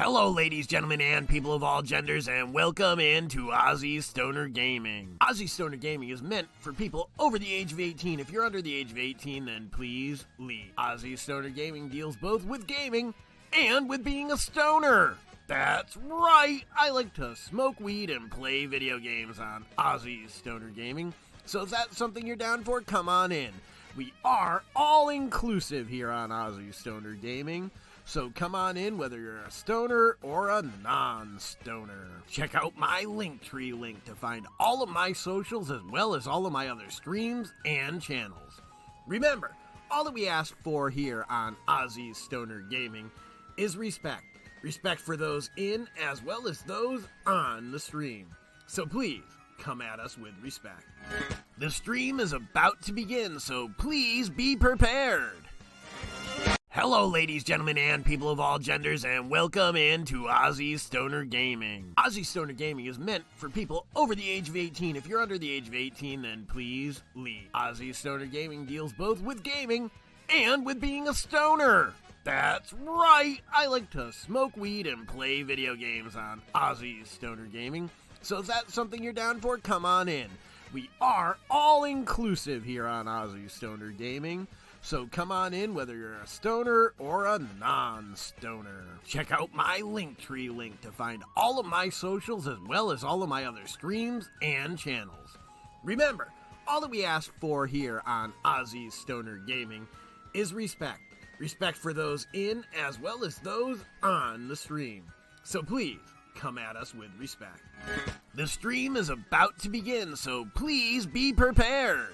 Hello, ladies, gentlemen, and people of all genders, and welcome into Ozzy Stoner Gaming. Ozzy Stoner Gaming is meant for people over the age of 18. If you're under the age of 18, then please leave. Ozzy Stoner Gaming deals both with gaming and with being a stoner. That's right, I like to smoke weed and play video games on Ozzy Stoner Gaming. So if that's something you're down for, come on in. We are all inclusive here on Ozzy Stoner Gaming. So come on in whether you're a stoner or a non-stoner. Check out my Linktree link to find all of my socials as well as all of my other streams and channels. Remember, all that we ask for here on Ozzy Stoner Gaming is respect. Respect for those in as well as those on the stream. So please, come at us with respect. The stream is about to begin, so please be prepared. Hello, ladies, gentlemen, and people of all genders, and welcome into Ozzy Stoner Gaming. Ozzy Stoner Gaming is meant for people over the age of 18. If you're under the age of 18, then please leave. Ozzy Stoner Gaming deals both with gaming and with being a stoner. That's right, I like to smoke weed and play video games on Ozzy Stoner Gaming. So if that's something you're down for, come on in. We are all inclusive here on Ozzy Stoner Gaming. So come on in whether you're a stoner or a non-stoner. Check out my Linktree link to find all of my socials as well as all of my other streams and channels. Remember, all that we ask for here on Ozzy Stoner Gaming is respect. Respect for those in as well as those on the stream. So please, come at us with respect. The stream is about to begin, so please be prepared.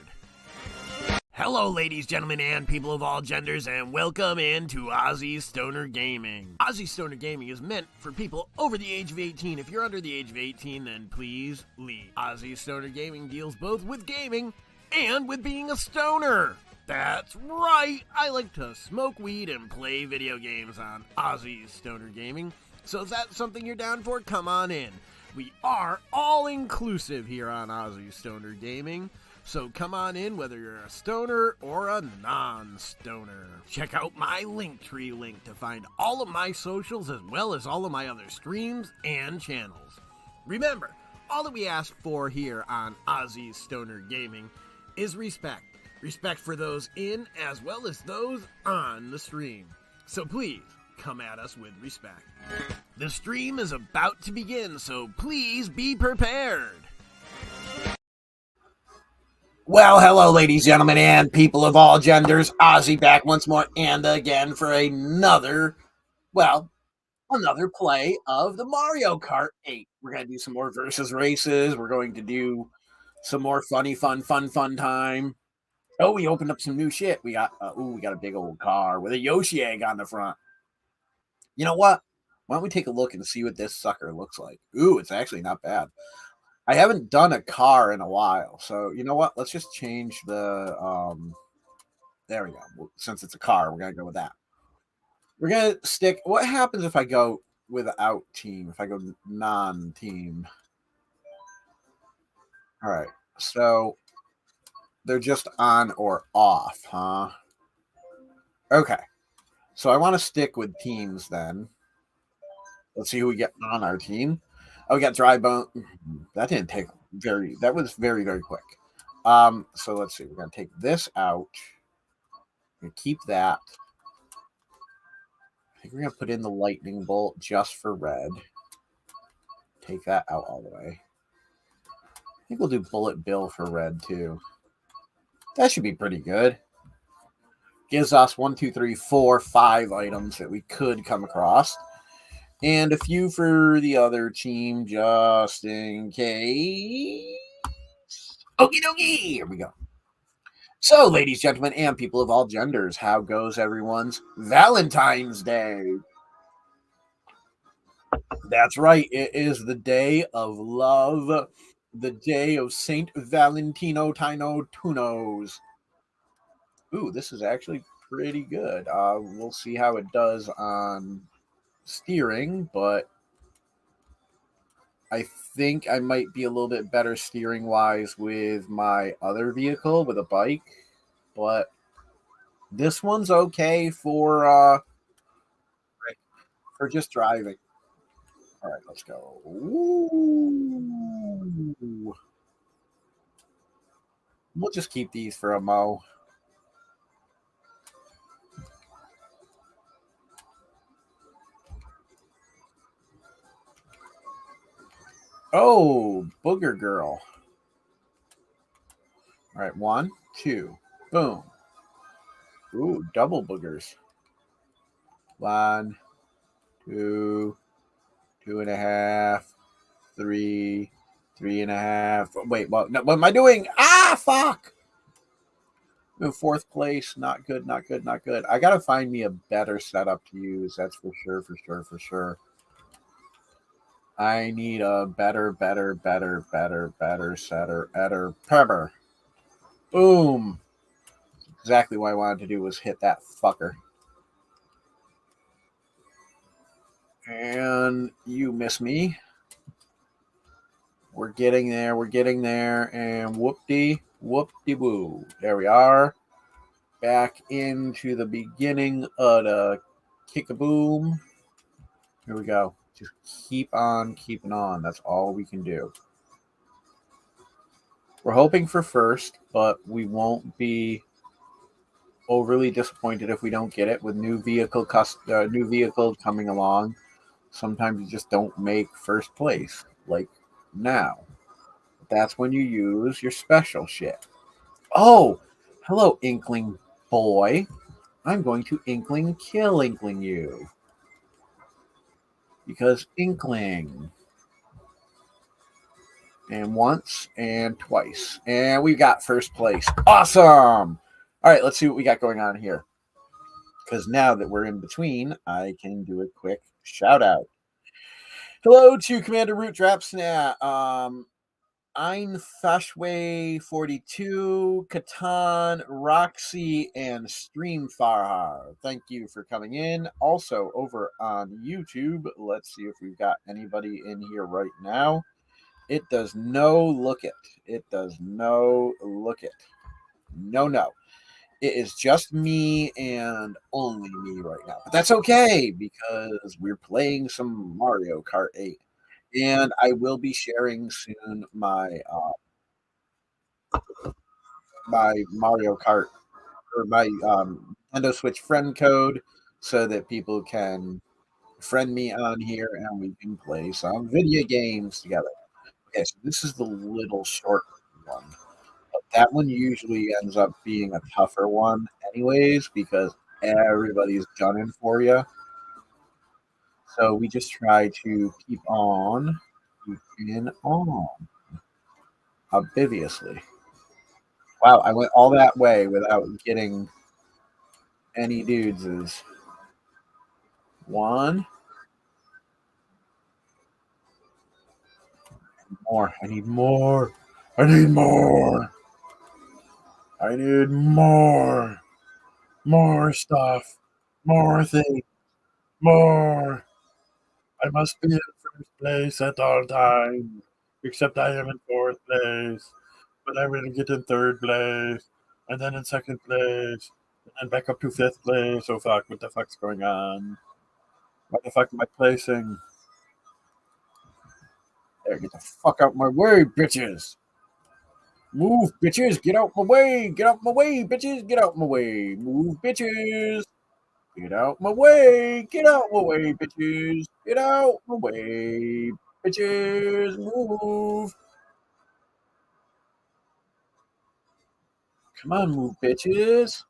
Hello, ladies, gentlemen, and people of all genders, and welcome into Ozzy Stoner Gaming. Ozzy Stoner Gaming is meant for people over the age of 18. If you're under the age of 18, then please leave. Ozzy Stoner Gaming deals both with gaming and with being a stoner. That's right, I like to smoke weed and play video games on Ozzy Stoner Gaming. So if that's something you're down for, come on in. We are all inclusive here on Ozzy Stoner Gaming. So come on in whether you're a stoner or a non-stoner. Check out my Linktree link to find all of my socials as well as all of my other streams and channels. Remember, all that we ask for here on Ozzy Stoner Gaming is respect. Respect for those in as well as those on the stream. So please, come at us with respect. The stream is about to begin, so please be prepared. Well, hello, ladies, gentlemen, and people of all genders. Ozzy back once more and again for another play of the Mario Kart 8. We're going to do some more versus races. We're going to do some more fun time. Oh, we opened up some new shit. We got a big old car with a Yoshi egg on the front. You know what? Why don't we take a look and see what this sucker looks like? Ooh, it's actually not bad. I haven't done a car in a while, so you know what? Let's just change the, there we go. Since it's a car, we're going to go with that. We're going to stick, what happens if I go without team, if I go non-team? All right, so they're just on or off, huh? Okay, so I want to stick with teams then. Let's see who we get on our team. Oh, we got dry bone. That didn't take that was very, very quick. So let's see. We're going to take this out. We're going to keep that. I think we're going to put in the lightning bolt just for red. Take that out all the way. I think we'll do bullet bill for red too. That should be pretty good. Gives us 1, 2, 3, 4, 5 items that we could come across. And a few for the other team, just in case. Okie dokie, here we go. So, ladies, gentlemen, and people of all genders, how goes everyone's Valentine's Day? That's right, it is the day of love, the day of Saint Valentino Tino Tunos. Ooh, this is actually pretty good. We'll see how it does on steering, but I think I might be a little bit better steering wise with my other vehicle with a bike, but this one's okay for just driving. All right, let's go. Ooh. We'll just keep these for a mo. Oh, booger girl. All right, 1, 2, boom. Ooh, double boogers. 1, 2, 2.5, 3, 3.5. Wait, what am I doing? Ah, fuck. In fourth place, not good, not good, not good. I gotta find me a better setup to use. That's for sure, for sure, for sure. I need a better setter, pepper. Boom. Exactly what I wanted to do was hit that fucker. And you miss me. We're getting there. We're getting there. And whoop-de-woo. There we are. Back into the beginning of the kick-a-boom. Here we go. Just keep on keeping on. That's all we can do. We're hoping for first, but we won't be overly disappointed if we don't get it with new vehicle coming along. Sometimes you just don't make first place, like now. That's when you use your special shit. Oh, hello, Inkling boy. I'm going to Inkling kill Inkling you. Because Inkling. And once and twice. And we got first place. Awesome! All right, let's see what we got going on here. Because now that we're in between, I can do a quick shout out. Hello to Commander Root Drop Snap. Ein Fashway 42, Catan, Roxy, and Stream Farhar. Thank you for coming in. Also, over on YouTube, let's see if we've got anybody in here right now. It does no look it. It does no look it. No, no. It is just me and only me right now. But that's okay because we're playing some Mario Kart 8. And I will be sharing soon my Mario Kart or my Nintendo Switch friend code so that people can friend me on here and we can play some video games together. Okay, so this is the little short one. But that one usually ends up being a tougher one anyways because everybody's gunning for you. So we just try to keep keeping on, obviously. Wow, I went all that way without getting any dudes. Is one more. I need more. I need more. I need more. More stuff. More things. More. I must be in first place at all times. Except I am in fourth place. But I will get in third place. And then in second place. And then back up to fifth place. Oh fuck, what the fuck's going on? What the fuck am I placing? There, get the fuck out my way, bitches. Move, bitches. Get out my way. Get out my way, bitches. Get out my way. Move, bitches. Get out my way. Get out my way, bitches. Get out my way, bitches. Move. Come on, move, bitches.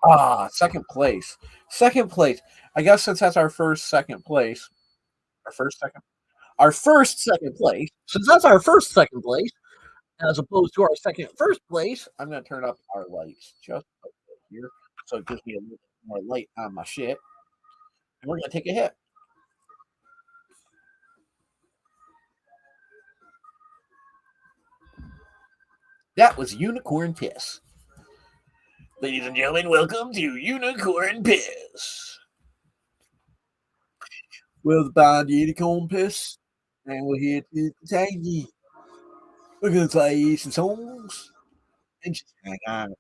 Ah, second place. Second place. I guess since that's our first second place, our first second, our first second place, since that's our first second place, as opposed to our second first place, I'm going to turn up our lights just a bit here so it gives me a little more light on my shit. And we're going to take a hit. That was Unicorn Piss. Ladies and gentlemen, welcome to Unicorn Piss. We're the band Unicorn Piss, and we're here to entertain you. We're going to play some songs and just hang on.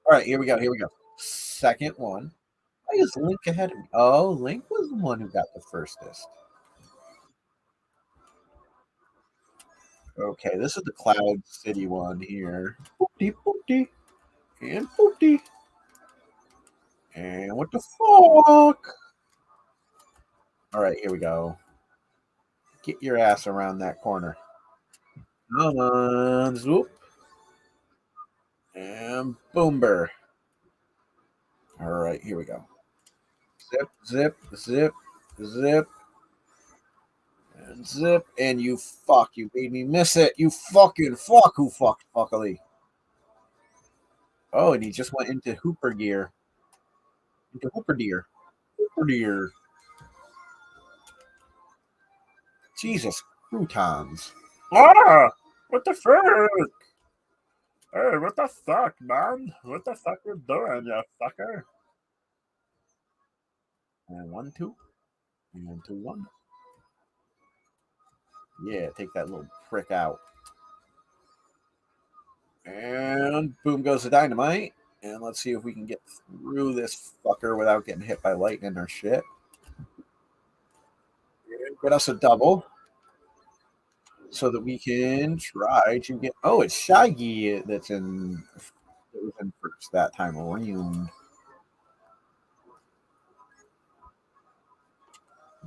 All right, here we go. Here we go. Second one. Why is Link ahead of me? Oh, Link was the one who got the firstest. Okay, this is the Cloud City one here. Boopty boopty and boopty. And what the fuck? All right, here we go. Get your ass around that corner. Come on, swoop. And boomber. All right, here we go. Zip, zip, zip, zip, and zip. And you fuck, you made me miss it. You fucking fuck, who fucked fuckily. Oh, and he just went into Hooper gear. Into Hooper deer. Hooper deer. Jesus, croutons. Ah! What the fuck? Hey, what the fuck, man? What the fuck you doing, you fucker? And 1, 2. And 2, 1. Yeah, take that little prick out. And boom goes the dynamite. And let's see if we can get through this fucker without getting hit by lightning or shit. And get us a double so that we can try to get. Oh, it's Shaggy that was in first that time around.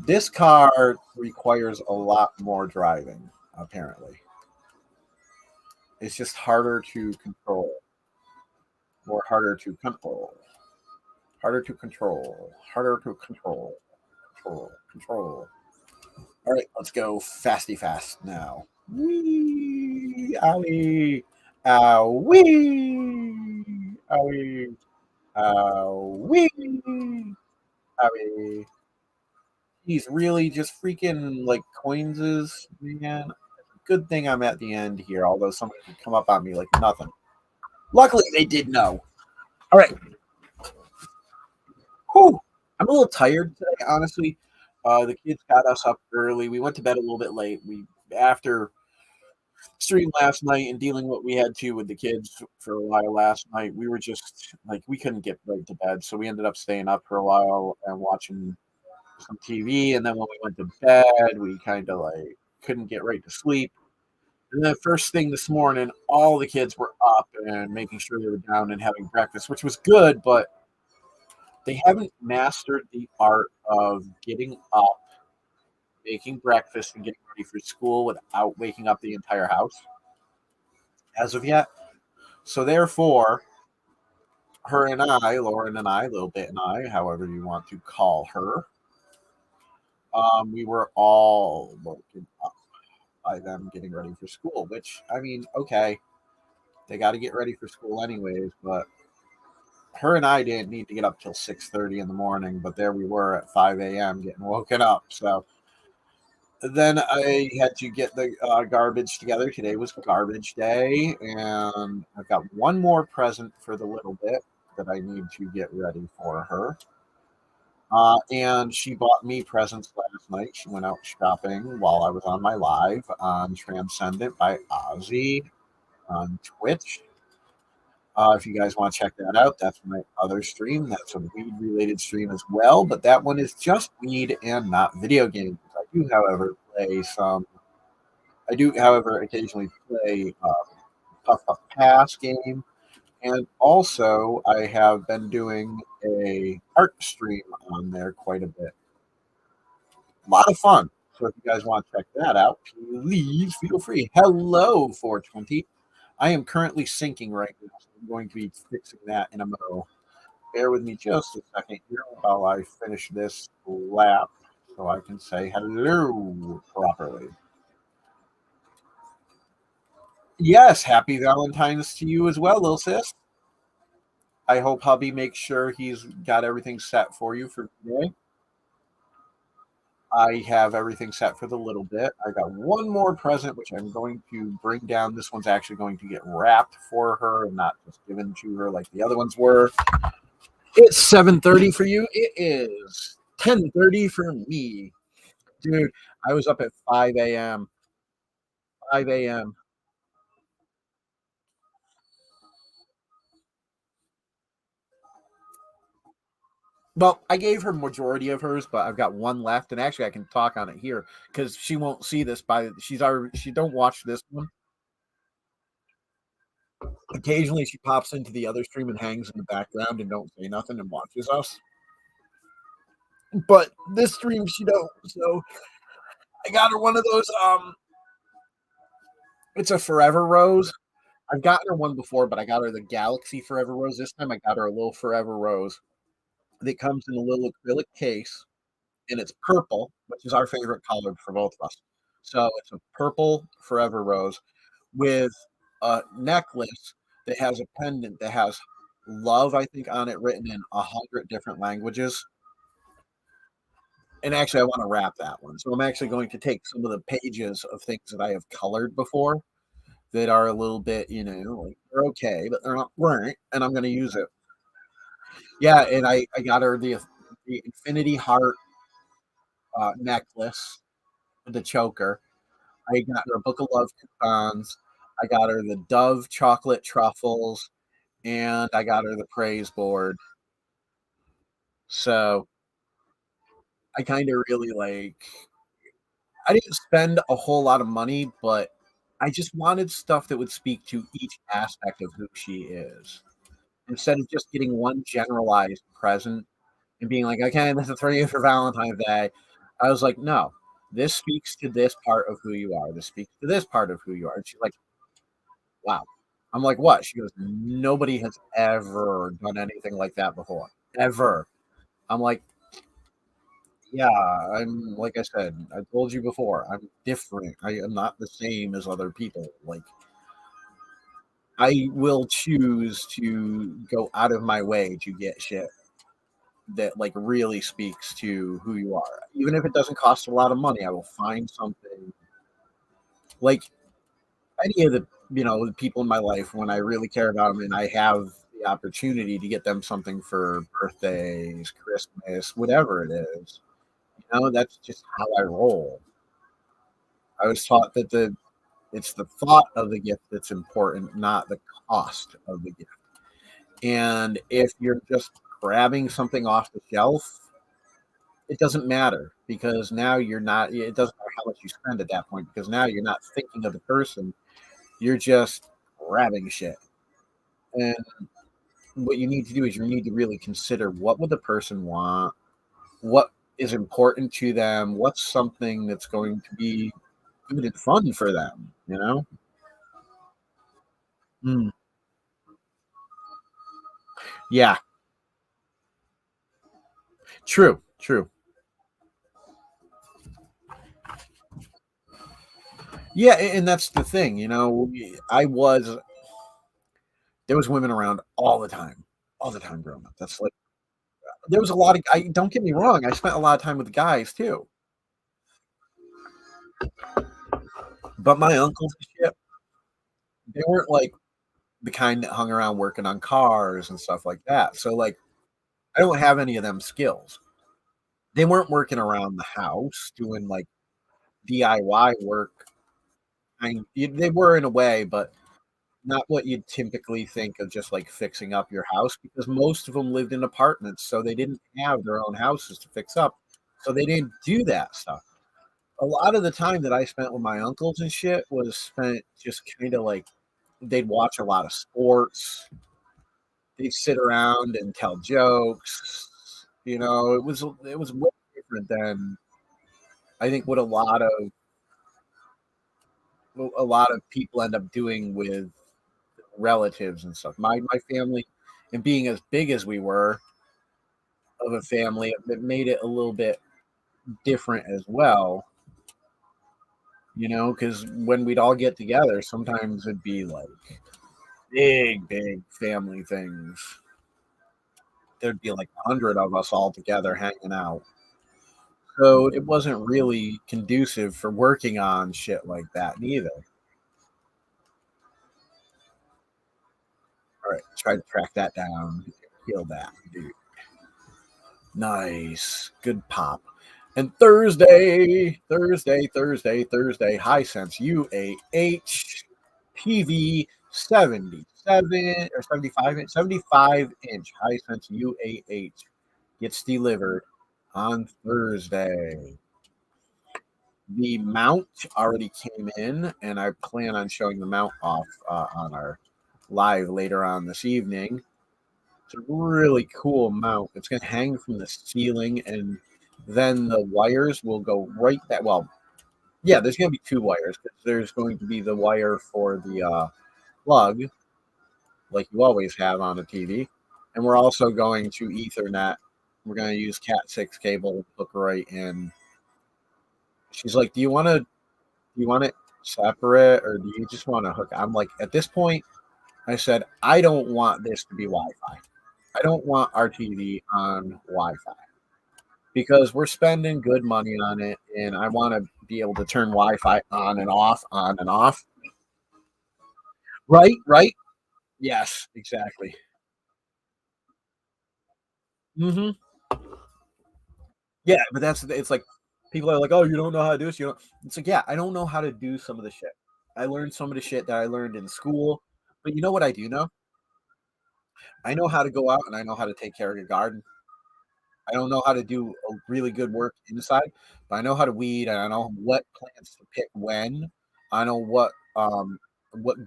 This car requires a lot more driving, apparently. It's just harder to control. Or harder to control. Harder to control. Harder to control. Control. Control. All right, let's go fasty fast now. Wee! Owie! Owie! Owie! Owie! Owie! He's really just freaking like coins is, man. Good thing I'm at the end here, although somebody could come up on me like nothing. Luckily, they did know. All right. Whew. I'm a little tired today, honestly. The kids got us up early. We went to bed a little bit late. We after stream last night and dealing what we had to with the kids for a while last night. We were just like we couldn't get right to bed, so we ended up staying up for a while and watching some TV. And then when we went to bed, we kind of like couldn't get right to sleep. And then first thing this morning, all the kids were up and making sure they were down and having breakfast, which was good, but they haven't mastered the art of getting up, making breakfast, and getting ready for school without waking up the entire house as of yet. So therefore, her and I, Lauren and I, Little Bit and I, however you want to call her, we were all woken up by them getting ready for school. Which I mean, okay, they got to get ready for school anyways, but her and I didn't need to get up till 6:30 in the morning, but there we were at 5 a.m. getting woken up. So then I had to get the garbage together. Today was garbage day, and I've got one more present for the Little Bit that I need to get ready for her. And she bought me presents last night. She went out shopping while I was on my live on Transcendent by Ozzy on Twitch. If you guys want to check that out, that's my other stream. That's a weed related stream as well, but that one is just weed and not video games. I do, however, occasionally play Puff Puff Pass game, and also I have been doing a art stream on there quite a bit. A lot of fun. So if you guys want to check that out, please feel free. Hello, 420. I am currently syncing right now, so I'm going to be fixing that in a mo. Bear with me just a second here while I finish this lap so I can say hello properly. Yes, happy Valentine's to you as well, little sis. I hope hubby makes sure he's got everything set for you for today. I have everything set for the Little Bit. I got one more present, which I'm going to bring down. This one's actually going to get wrapped for her and not just given to her like the other ones were. It's 7:30 for you. It is 10:30 for me. Dude, I was up at 5 a.m. 5 a.m. Well, I gave her majority of hers, but I've got one left, and actually I can talk on it here because she won't see this. She don't watch this one. Occasionally, she pops into the other stream and hangs in the background and don't say nothing and watches us. But this stream, she don't. So I got her one of those. It's a Forever Rose. I've gotten her one before, but I got her the Galaxy Forever Rose. This time, I got her a little Forever Rose that comes in a little acrylic case, and it's purple, which is our favorite color for both of us. So it's a purple Forever Rose with a necklace that has a pendant that has love, I think, on it written in 100 different languages. And actually, I want to wrap that one. So I'm actually going to take some of the pages of things that I have colored before that are a little bit, like they're okay, but they're not right. And I'm going to use it. Yeah. And I got her the Infinity Heart necklace with the choker. I got her a Book of Love coupons. I got her the Dove chocolate truffles, and I got her the praise board. So I kind of really I didn't spend a whole lot of money, but I just wanted stuff that would speak to each aspect of who she is. Instead of just getting one generalized present and being like, okay, this is for you for Valentine's Day. I was like, no, this speaks to this part of who you are. This speaks to this part of who you are. And she's like, wow. I'm like, what? She goes, nobody has ever done anything like that before. Ever. I'm like, yeah, I'm like I said, I told you before, I'm different. I am not the same as other people. Like, I will choose to go out of my way to get shit that like really speaks to who you are. Even if it doesn't cost a lot of money, I will find something like any of the people in my life when I really care about them and I have the opportunity to get them something for birthdays, Christmas, whatever it is. That's just how I roll. I was taught that it's the thought of the gift that's important, not the cost of the gift. And if you're just grabbing something off the shelf, it doesn't matter because now you're not, it doesn't matter how much you spend at that point because now you're not thinking of the person. You're just grabbing shit. And what you need to do is you need to really consider what would the person want, what is important to them, what's something that's going to be good and fun for them. Mm. Yeah, true, true. Yeah, and that's the thing. There was women around all the time growing up. That's like there was a lot of. I don't get me wrong. I spent a lot of time with the guys too, but my uncles and shit, they weren't like the kind that hung around working on cars and stuff like that. So like, I don't have any of them skills. They weren't working around the house doing like DIY work. They were in a way, but not what you'd typically think of just like fixing up your house because most of them lived in apartments, so they didn't have their own houses to fix up. So they didn't do that stuff. A lot of the time that I spent with my uncles and shit was spent just kind of like they'd watch a lot of sports, they'd sit around and tell jokes. It was way different than I think what a lot of people end up doing with relatives and stuff. My family, and being as big as we were of a family, it made it a little bit different as well. Because when we'd all get together, sometimes it'd be like big family things. There'd be like 100 of us all together hanging out. So it wasn't really conducive for working on shit like that neither. All right, try to track that down. Kill that, dude. Nice. Good pop. And Thursday, High Sense UAH TV 77 or 75 inch High Sense UAH gets delivered on Thursday. The mount already came in, and I plan on showing the mount off on our live later on this evening. It's a really cool mount. It's going to hang from the ceiling, and then the wires will go right back. Well, yeah, there's going to be two wires. There's going to be the wire for the plug, like you always have on a TV, and we're also going to Ethernet. We're going to use Cat 6 cable, hook right in. She's like, Do you want it separate, or do you just want to hook?" I'm like, at this point, I said, I don't want this to be Wi-Fi. I don't want our TV on Wi-Fi because we're spending good money on it, and I want to be able to turn Wi-Fi on and off, on and off. Right, right. Yes, exactly. Hmm. Yeah, but it's like people are like, "Oh, you don't know how to do this." It's like, yeah, I don't know how to do some of the shit. I learned some of the shit that I learned in school, but you know what I do know? I know how to go out and I know how to take care of your garden. I don't know how to do a really good work inside, but I know how to weed and I know what plants to pick when. I know what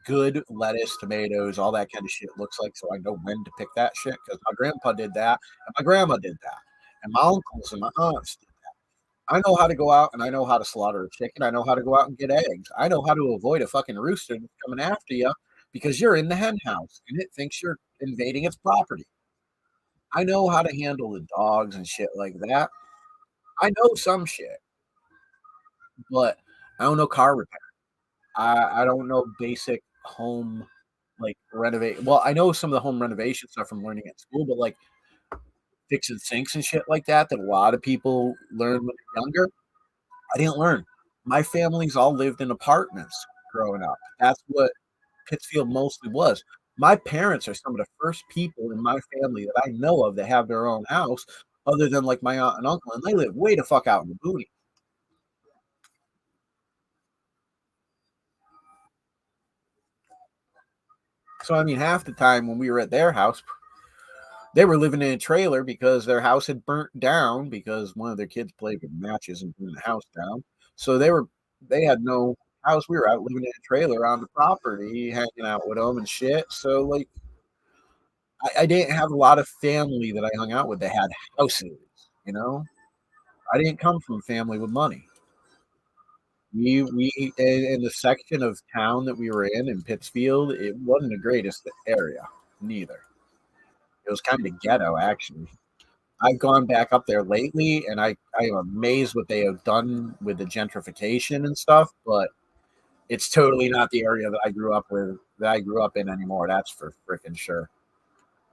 good lettuce, tomatoes, all that kind of shit looks like, so I know when to pick that shit because my grandpa did that and my grandma did that and my uncles and my aunts. I know how to go out and I know how to slaughter a chicken. I know how to go out and get eggs. I know how to avoid a fucking rooster that's coming after you because you're in the hen house and it thinks you're invading its property. I know how to handle the dogs and shit like that. I know some shit, but I don't know car repair. I don't know basic home like renovate. Well, I know some of the home renovation stuff from learning at school, but like fixing sinks and shit like that a lot of people learn when they're younger. I didn't learn. My family's all lived in apartments growing up. That's what Pittsfield mostly was. My parents are some of the first people in my family that I know of that have their own house, other than like my aunt and uncle, and they live way the fuck out in the boonies. So I mean, half the time when we were at their house, they were living in a trailer because their house had burnt down because one of their kids played with matches and burned the house down. So they had no house. We were out living in a trailer on the property, hanging out with them and shit. So like, I didn't have a lot of family that I hung out with that had houses. You know, I didn't come from a family with money. We in the section of town that we were in Pittsfield, it wasn't the greatest area, neither. It was kind of ghetto, actually. I've gone back up there lately, and I am amazed what they have done with the gentrification and stuff. But it's totally not the area that I grew up in anymore. That's for freaking sure.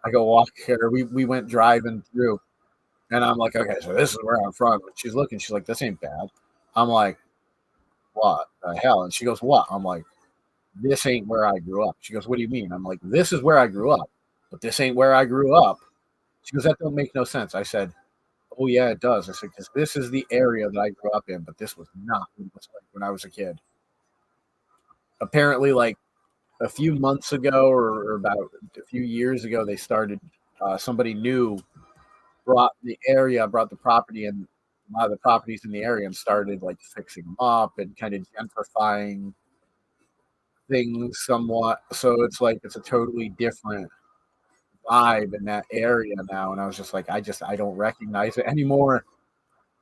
I go walk here. We went driving through, and I'm like, okay, so this is where I'm from. And she's looking. She's like, this ain't bad. I'm like, what the hell? And she goes, what? I'm like, this ain't where I grew up. She goes, what do you mean? I'm like, this is where I grew up, but this ain't where I grew up. She goes, that don't make no sense. I said, oh yeah, it does. I said, because this is the area that I grew up in, but this was not what it was like when I was a kid. Apparently, like a few months ago or about a few years ago, they started. Somebody new brought the property and a lot of the properties in the area and started like fixing them up and kind of gentrifying things somewhat. So it's like it's a totally different vibe in that area now. And I was just like, I don't recognize it anymore.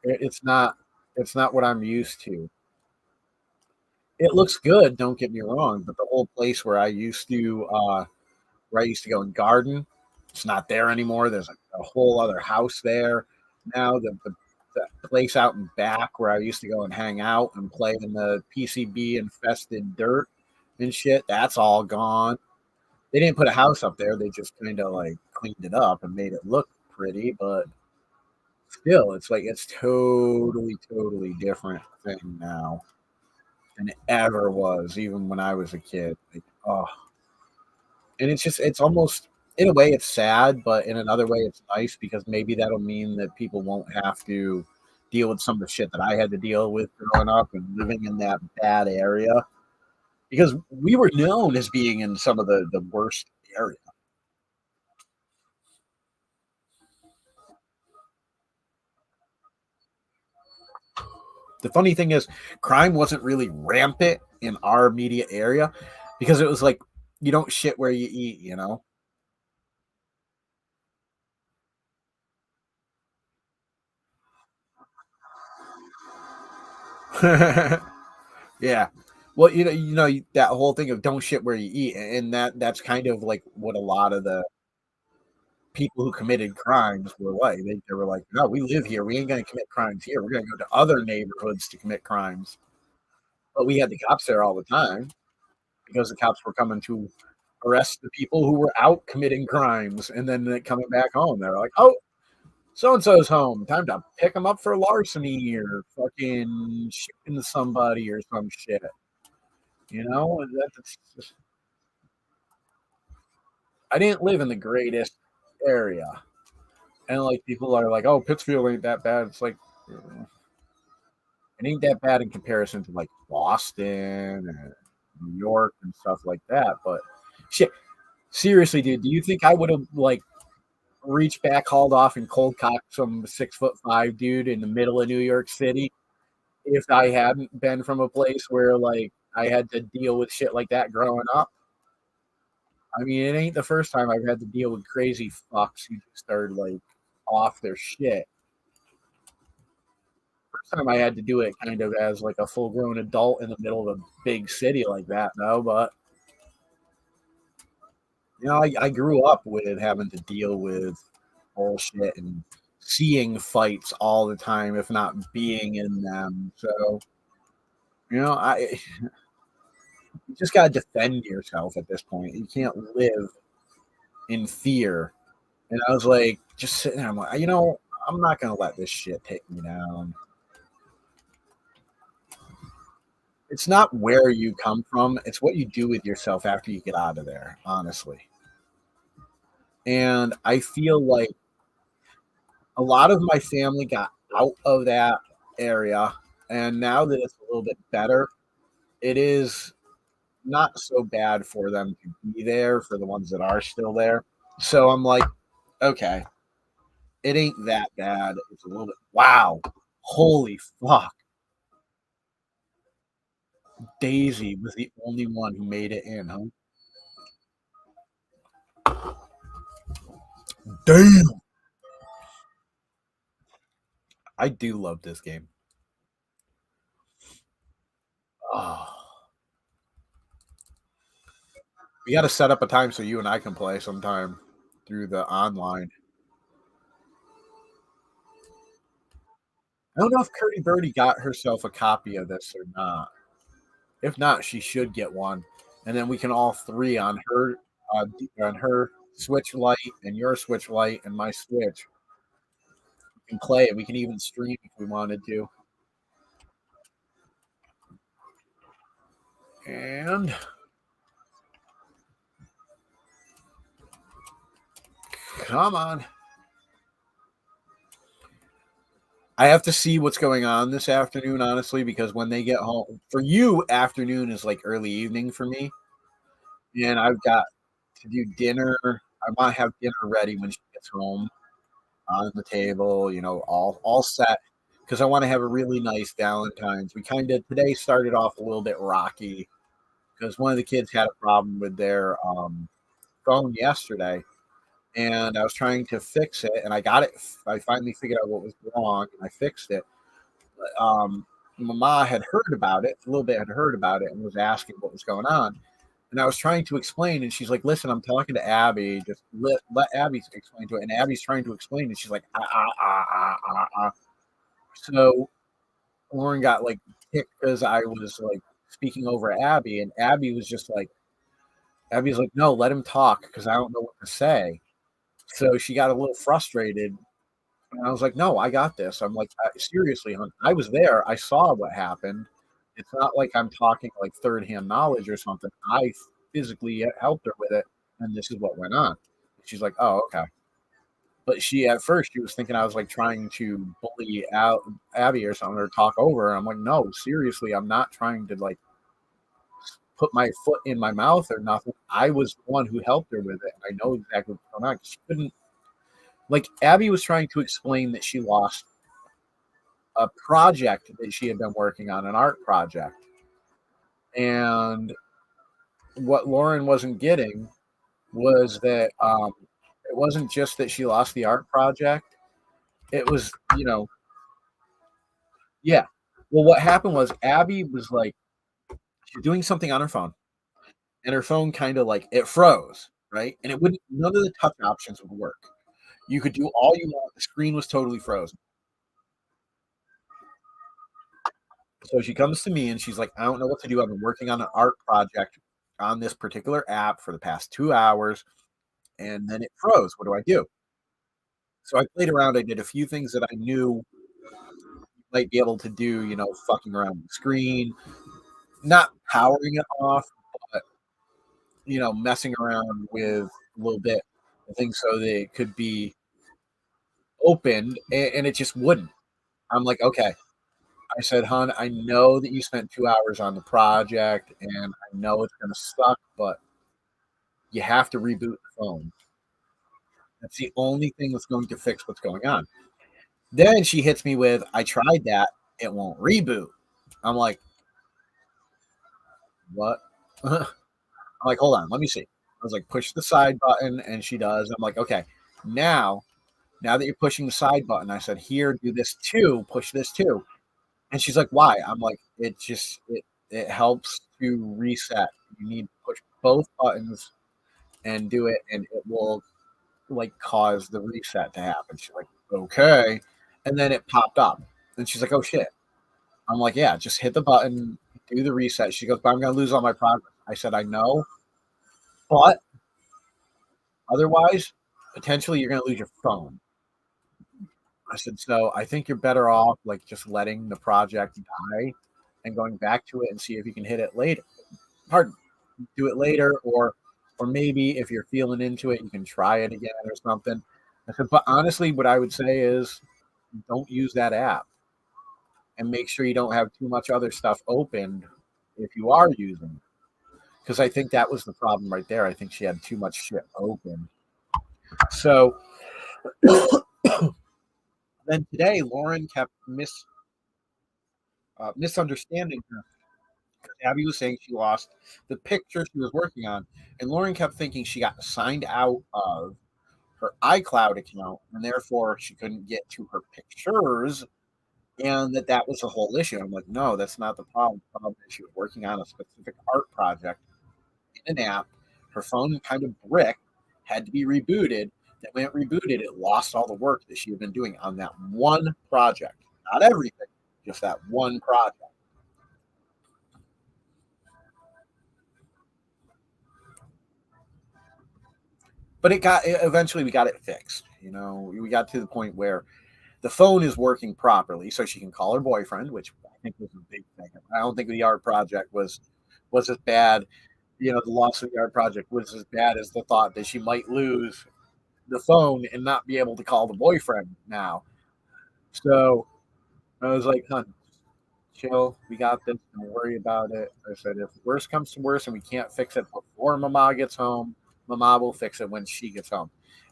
It's not what I'm used to. It looks good, don't get me wrong, but the whole place where I used to go and garden, it's not there anymore. There's a whole other house there now. The place out in back where I used to go and hang out and play in the PCB infested dirt and shit, that's all gone. They didn't put a house up there. They just kind of like cleaned it up and made it look pretty, but still, it's like it's totally different thing now than it ever was, even when I was a kid. Like, oh, and it's almost in a way it's sad, but in another way it's nice because maybe that'll mean that people won't have to deal with some of the shit that I had to deal with growing up and living in that bad area. Because we were known as being in some of the worst areas. The funny thing is, crime wasn't really rampant in our immediate area because it was like you don't shit where you eat, you know? Yeah. Well, that whole thing of don't shit where you eat, and that's kind of like what a lot of the people who committed crimes were like. They were like, no, we live here. We ain't gonna commit crimes here. We're gonna go to other neighborhoods to commit crimes. But we had the cops there all the time because the cops were coming to arrest the people who were out committing crimes, and then coming back home. They're like, oh, so and so's home. Time to pick them up for larceny or fucking shooting somebody or some shit. And that's I didn't live in the greatest area, and like people are like, "Oh, Pittsfield ain't that bad." It's like it ain't that bad in comparison to like Boston and New York and stuff like that. But shit, seriously, dude, do you think I would have like reached back, hauled off, and cold cocked some 6'5" dude in the middle of New York City if I hadn't been from a place where like I had to deal with shit like that growing up? I mean, it ain't the first time I've had to deal with crazy fucks who just are like off their shit. First time I had to do it kind of as like a full grown adult in the middle of a big city like that, no, but I grew up with having to deal with bullshit and seeing fights all the time, if not being in them. So, I you just gotta defend yourself at this point. You can't live in fear. And I was like, just sitting there, I'm like, I'm not gonna let this shit take me down. It's not where you come from, it's what you do with yourself after you get out of there, honestly. And I feel like a lot of my family got out of that area. And now that it's a little bit better, it is not so bad for them to be there for the ones that are still there. So I'm like, okay, it ain't that bad. It's a little bit, wow, holy fuck. Daisy was the only one who made it in, huh? Damn. I do love this game. Oh, we got to set up a time so you and I can play sometime through the online. I don't know if Curdy Birdie got herself a copy of this or not. If not, she should get one, and then we can all three on her Switch Lite and your Switch Lite and my Switch can play it. We can even stream if we wanted to. And come on. I have to see what's going on this afternoon, honestly, because when they get home, for you, afternoon is like early evening for me. And I've got to do dinner. I want to have dinner ready when she gets home on the table, all set because I want to have a really nice Valentine's. We kind of today started off a little bit rocky because one of the kids had a problem with their phone yesterday, and I was trying to fix it, and I got it. I finally figured out what was wrong, and I fixed it. Mama had heard about it, a little bit had heard about it, and was asking what was going on. And I was trying to explain, and she's like, "Listen, I'm talking to Abby. Just let Abby explain to it." And Abby's trying to explain, and she's like, "Ah ah ah ah ah ah." So Lauren got like kicked because I was like speaking over Abby, and Abby's like, "No, let him talk because I don't know what to say." So she got a little frustrated, and I was like, "No, I got this." I'm like, "Seriously, hon, I was there. I saw what happened. It's not like I'm talking like third hand knowledge or something. I physically helped her with it, and this is what went on." She's like, "Oh, okay." But she at first she was thinking I was like trying to bully out Abby or something or talk over her. I'm like, "No, seriously, I'm not trying to like put my foot in my mouth or nothing. I was the one who helped her with it. I know exactly what's going on." She couldn't like Abby was trying to explain that she lost a project that she had been working on, an art project. And what Lauren wasn't getting was that it wasn't just that she lost the art project. It was, yeah. Well, what happened was Abby was like, she's doing something on her phone, and her phone kind of like it froze, right? And it wouldn't, none of the touch options would work. You could do all you want, the screen was totally frozen. So she comes to me and she's like, I don't know what to do. I've been working on an art project on this particular app for the past 2 hours, and then it froze. What do I do? So I played around. I did a few things that I knew you might be able to do, fucking around the screen, not powering it off, but, messing around with a little bit of things so that it could be opened, and it just wouldn't. I'm like, okay. I said, hon, I know that you spent 2 hours on the project, and I know it's going to suck, but you have to reboot the phone. That's the only thing that's going to fix what's going on. Then she hits me with, I tried that. It won't reboot. I'm like, what? I'm like, hold on, let me see. I was like, push the side button, and she does. I'm like, okay, now that you're pushing the side button, I said, here, do this too, push this too. And she's like, why? I'm like, it helps to reset. You need to push both buttons and do it, and it will like cause the reset to happen. She's like, okay. And then it popped up. And she's like, oh shit. I'm like, yeah, just hit the button, do the reset. She goes, but I'm gonna lose all my progress. I said, I know, but otherwise, potentially you're gonna lose your phone. I said, so I think you're better off like just letting the project die and going back to it and see if you can hit it later. Pardon, do it later, or maybe if you're feeling into it, you can try it again or something. I said, but honestly, what I would say is don't use that app and make sure you don't have too much other stuff opened if you are using it. Because I think that was the problem right there. I think she had too much shit open. So then today, Lauren kept misunderstanding her. Abby was saying she lost the picture she was working on, and Lauren kept thinking she got signed out of her iCloud account, and therefore she couldn't get to her pictures, and that was the whole issue. I'm like, no, that's not the problem. The problem is she was working on a specific art project in an app. Her phone kind of bricked, had to be rebooted. That when it rebooted, it lost all the work that she had been doing on that one project. Not everything, just that one project. But eventually we got it fixed. We got to the point where the phone is working properly, so she can call her boyfriend, which I think was a big thing. I don't think the art project was as bad. The loss of the art project was as bad as the thought that she might lose the phone and not be able to call the boyfriend now. So I was like, "Hun, chill. We got this. Don't worry about it." I said, "If worst comes to worst and we can't fix it before Mama gets home, Mama will fix it when she gets home."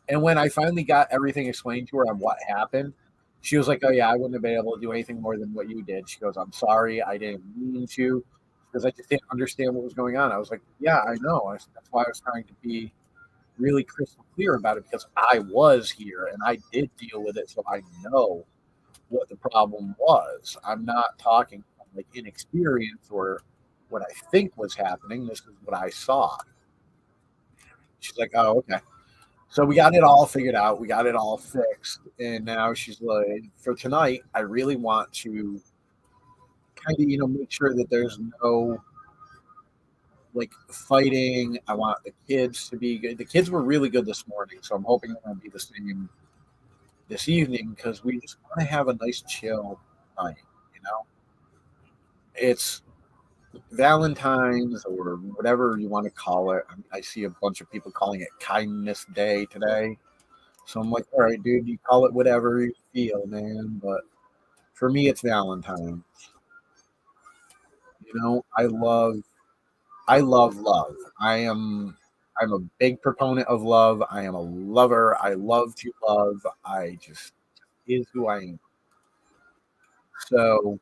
And when I finally got everything explained to her on what happened, she was like, "Oh yeah, I wouldn't have been able to do anything more than what you did." She goes, "I'm sorry, I didn't mean to, because I just didn't understand what was going on." I was like, "Yeah, I know. That's why I was trying to be really crystal clear about it, because I was here and I did deal with it, so I know what the problem was. I'm not talking from like inexperience or what I think was happening. This is what I saw." She's like, "Oh, okay." So we got it all figured out. We got it all fixed. And now she's like, for tonight, I really want to kind of, make sure that there's no like fighting. I want the kids to be good. The kids were really good this morning. So I'm hoping they're going to be the same this evening, because we just want to have a nice chill night. You know, it's Valentine's or whatever you want to call it. I see a bunch of people calling it Kindness Day today. So I'm like, all right, dude, you call it whatever you feel, man. But for me, it's Valentine. I love love. I'm a big proponent of love. I am a lover. I love to love. I just is who I am. So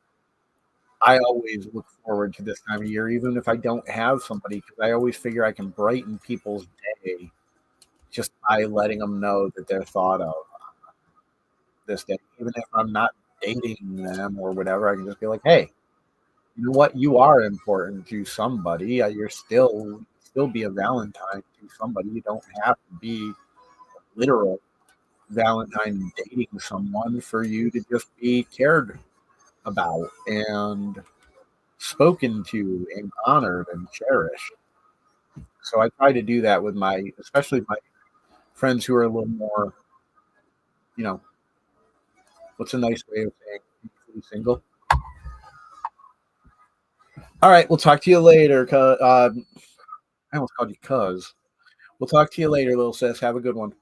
I always look forward to this time of year, even if I don't have somebody, because I always figure I can brighten people's day just by letting them know that they're thought of this day. Even if I'm not dating them or whatever, I can just be like, hey, you know what? You are important to somebody. You're still be a Valentine to somebody. You don't have to be literal Valentine dating someone for you to just be cared about and spoken to and honored and cherished. So I try to do that with especially my friends who are a little more, you know, what's a nice way of saying single? All right, we'll talk to you later. I almost called you cuz. We'll talk to you later, little sis. Have a good one.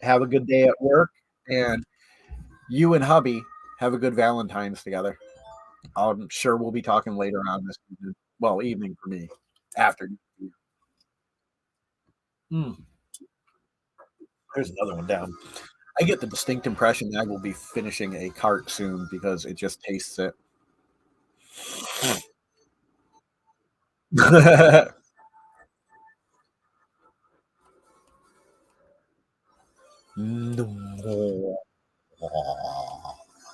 Have a good day at work, and you and hubby have a good Valentine's together. I'm sure we'll be talking later on this evening. Well, evening for me. After. Hmm, there's another one down. I get the distinct impression that I will be finishing a cart soon because it just tastes it. No.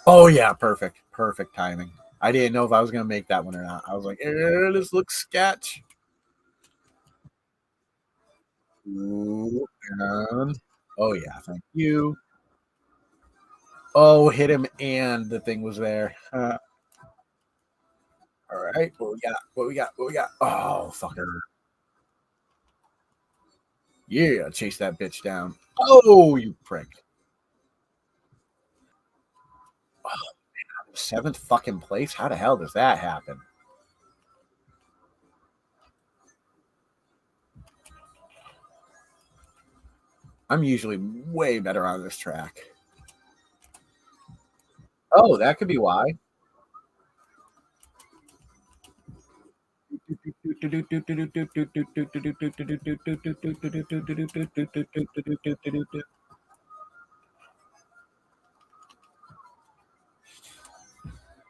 Oh yeah, perfect, perfect timing. I didn't know if I was gonna make that one or not. I was like, this looks sketch. Ooh, and oh yeah, thank you. Oh, hit him, and the thing was there. All right, what we got? What we got? What we got? Oh, fucker! Yeah, chase that bitch down. Oh, you prick! Oh, seventh fucking place. How the hell does that happen? I'm usually way better on this track. Oh, that could be why.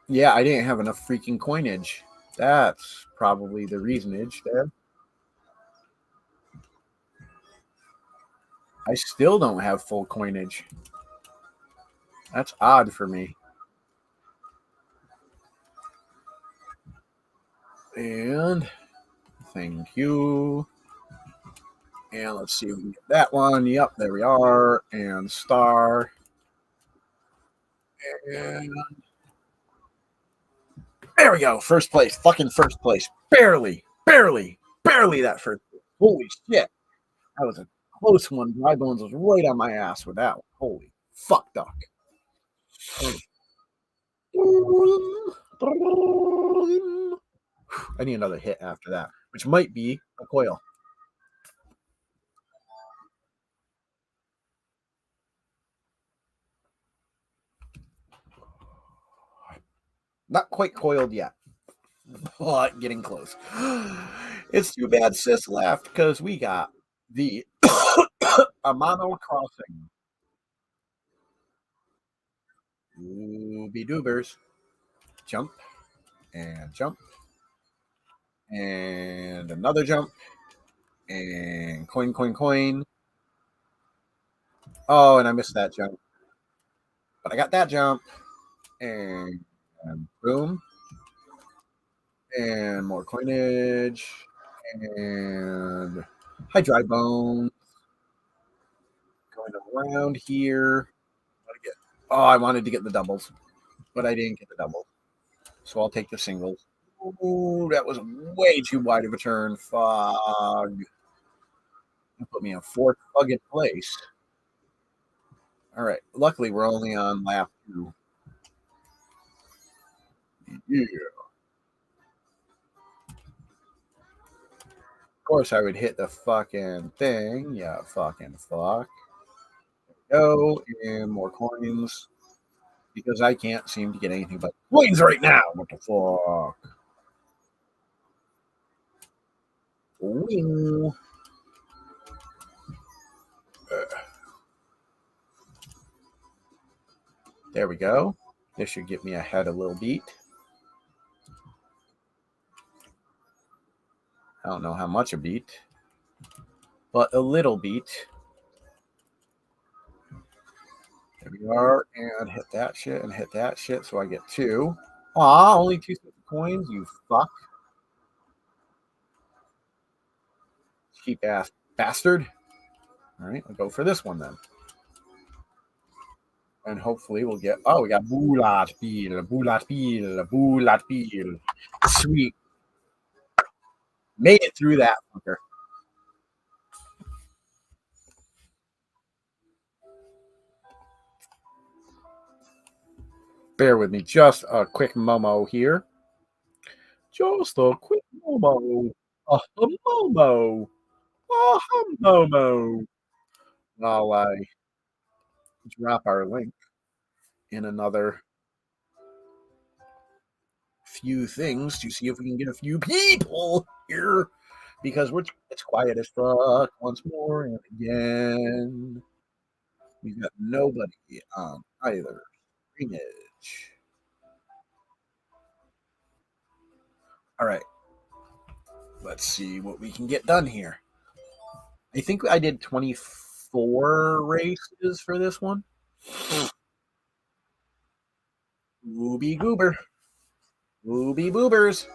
Yeah, I didn't have enough freaking coinage. That's probably the reasonage there. I still don't have full coinage. That's odd for me. And thank you. And let's see if we can get that one. Yep, there we are. And star. And there we go. First place. Fucking first place. Barely. Barely. Barely that first place. Holy shit. That was a close one. Dry Bones was right on my ass with that one. Holy fuck, duck. I need another hit after that, which might be a coil. Not quite coiled yet, but getting close. It's too bad Sis left because we got the Amano Crossing. Ooby doobers. Jump and jump and another jump and coin, coin, coin. Oh, and I missed that jump. But I got that jump and boom. And more coinage and hi dry bone going around here. Oh, I wanted to get the doubles, but I didn't get the doubles. So I'll take the singles. Ooh, that was way too wide of a turn. Fog. You put me in fourth fucking place. All right. Luckily, we're only on lap 2. Yeah. Of course, I would hit the fucking thing. Yeah, fucking fuck. Go and more coins because I can't seem to get anything but coins right now. What the fuck? Wing. There we go. This should get me ahead a little beat. I don't know how much a beat, but a little beat. There we are. And hit that shit and hit that shit. So I get 2. Aw, only 2 coins, you fuck. Cheap ass bastard. All right, I'll go for this one then. And hopefully we'll get. Oh, we got Bulat Peel, Bulat Peel, Bulat Peel. Sweet. Made it through that fucker. Bear with me. Just a quick Momo here. Just a quick Momo. A Momo. A Momo. While I drop our link in another few things to see if we can get a few people here. Because it's quiet as fuck once more and again. We've got nobody on either image. All right. Let's see what we can get done here. I think I did 24 races for this one. Ooby goober. Ooby boobers.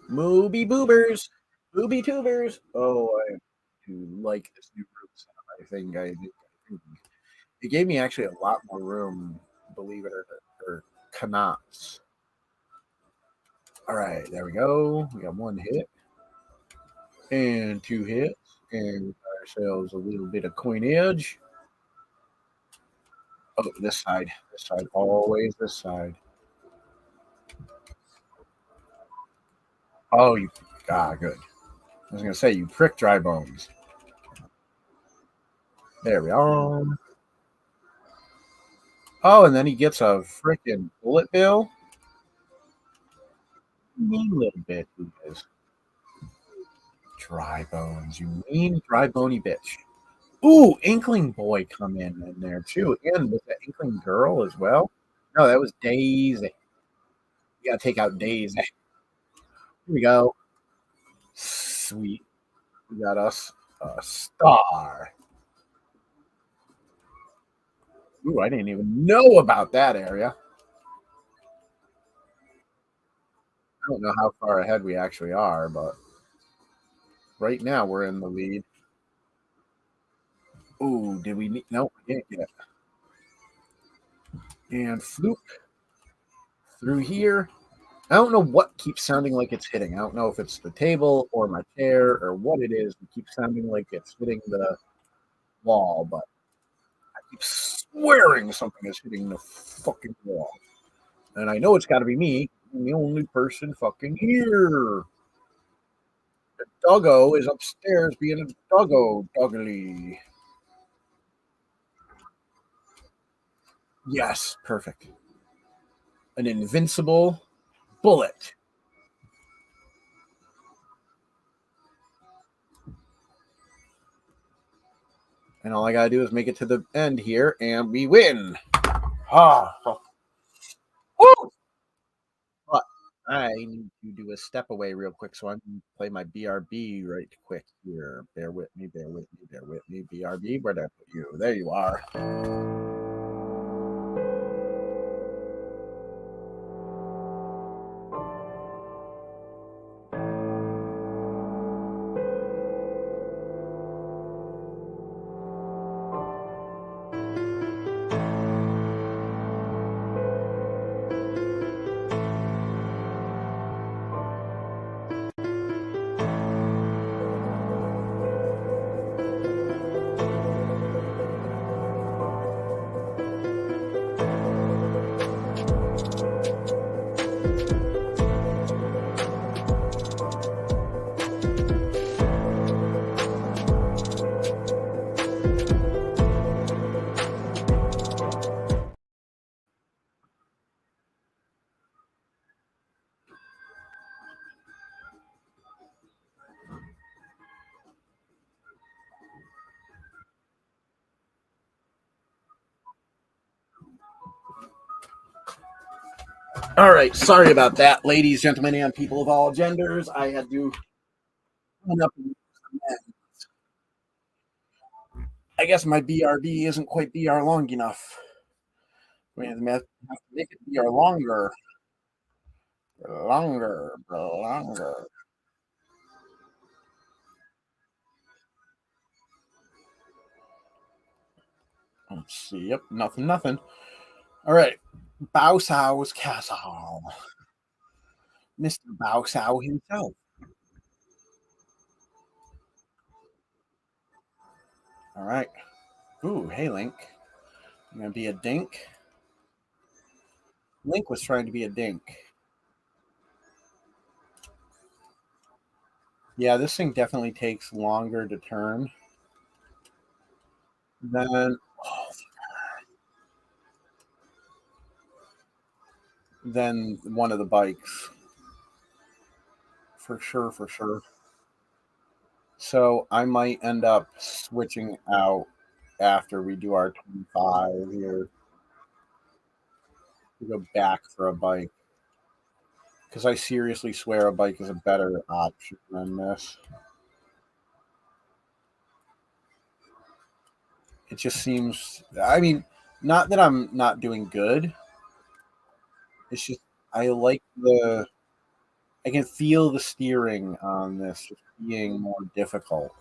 Mooby boobers. Booby tubers. Oh, I do like this new room setup. I think it gave me actually a lot more room, believe it or cannot. All right, there we go. We got 1 hit and 2 hits, and ourselves a little bit of coinage. Oh, this side, always this side. Oh, you good. I was gonna say you prick dry bones. There we are. Oh, and then he gets a freaking bullet bill. Mean little bitch he is. Dry bones, you mean dry bony bitch. Ooh, Inkling boy come in there too, and with that Inkling girl as well. No, that was Daisy. You gotta take out Daisy. Here we go. Sweet. We got us a star. Ooh, I didn't even know about that area. I don't know how far ahead we actually are, but right now we're in the lead. Ooh, did we need? Nope, we didn't get it. And floop through here. I don't know what keeps sounding like it's hitting. I don't know if it's the table or my chair or what it is. It keeps sounding like it's hitting the wall, but I keep swearing something is hitting the fucking wall. And I know it's got to be me. I'm the only person fucking here. The doggo is upstairs being a doggo doggily. Yes, perfect. An invincible bullet. And all I gotta do is make it to the end here, and we win. Ah, woo! But I need to do a step away real quick, so I'm gonna play my BRB right quick here. Bear with me, bear with me, bear with me. BRB, where'd I put you? There you are. All right, sorry about that, ladies, gentlemen, and people of all genders. I had to run up and I guess my BRB isn't quite BR long enough. We have to make it BR longer, longer. Let's see. Yep, nothing. All right, Bausau's Castle, Mr. Bausau himself. All right. Ooh, hey Link, you gonna be a dink? Link was trying to be a dink. Yeah, this thing definitely takes longer to turn than than one of the bikes. For sure, for sure. So I might end up switching out after we do our 25 here to go back for a bike. Because I seriously swear a bike is a better option than this. It just seems, I mean, not that I'm not doing good. It's just, I like I can feel the steering on this just being more difficult.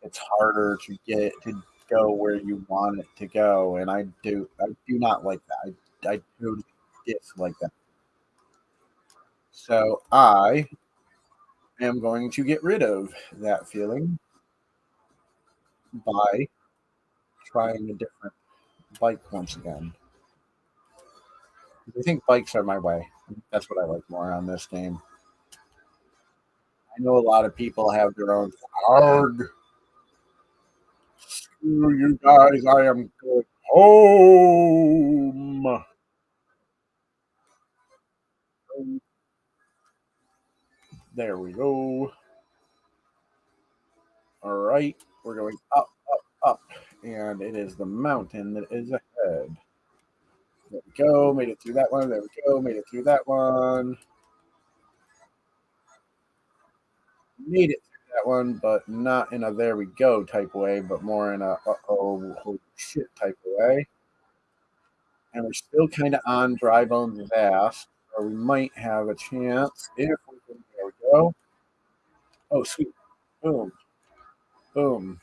It's harder to get to go where you want it to go, and I do not like that. I totally dislike that. So I am going to get rid of that feeling by trying a different bike once again. I think bikes are my way. That's what I like more on this game. I know a lot of people have their own. Arg, screw you guys! I am going home. There we go. All right, we're going up, and it is the mountain that is ahead. There we go. Made it through that one. There we go. Made it through that one. Made it through that one, but not in a there we go type way, but more in a uh-oh, holy shit type of way. And we're still kind of on Dry Bones' ass, or we might have a chance if we can. There we go. Oh, sweet. Boom, boom,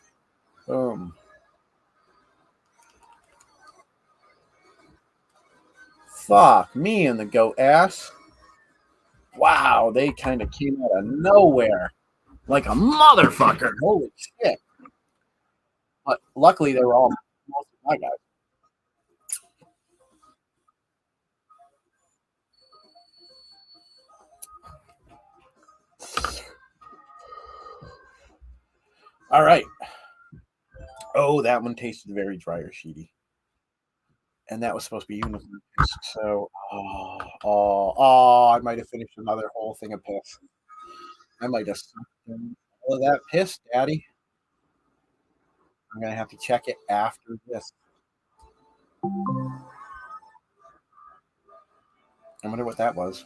boom. Fuck me in the goat ass. Wow, they kind of came out of nowhere like a motherfucker. Holy shit. But luckily, they were all most of my guys. All right. Oh, that one tasted very dry or sheety. And that was supposed to be unicorn piss. So, I might have finished another whole thing of piss. I might have sucked in all of that piss, Daddy. I'm going to have to check it after this. I wonder what that was.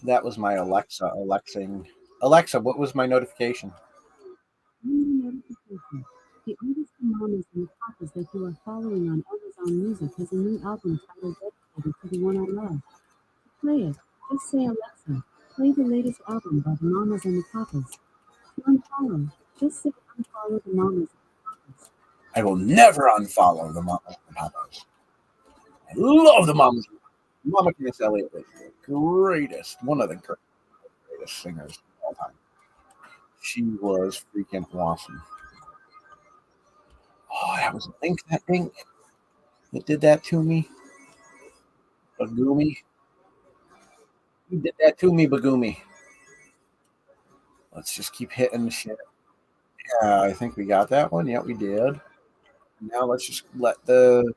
That was my Alexing. Alexa, what was my notification? Notification. The artist Anonymous and the Papas that you are following on Amazon Music has a new album titled dedicated to the one I love. To play it, just say Alexa, play the latest album by the Mamas and the Papas. To unfollow, just say unfollow the Mamas and the Papas. I will never unfollow the Mamas and Papas. I love the Mamas. Mama Miss Elliott was the greatest, one of the greatest singers of all time. She was freaking awesome. Oh, that was Link, that Link that did that to me. Bagumi. You did that to me, Bagumi. Let's just keep hitting the shit. Yeah, I think we got that one. Yeah, we did. Now let's just let the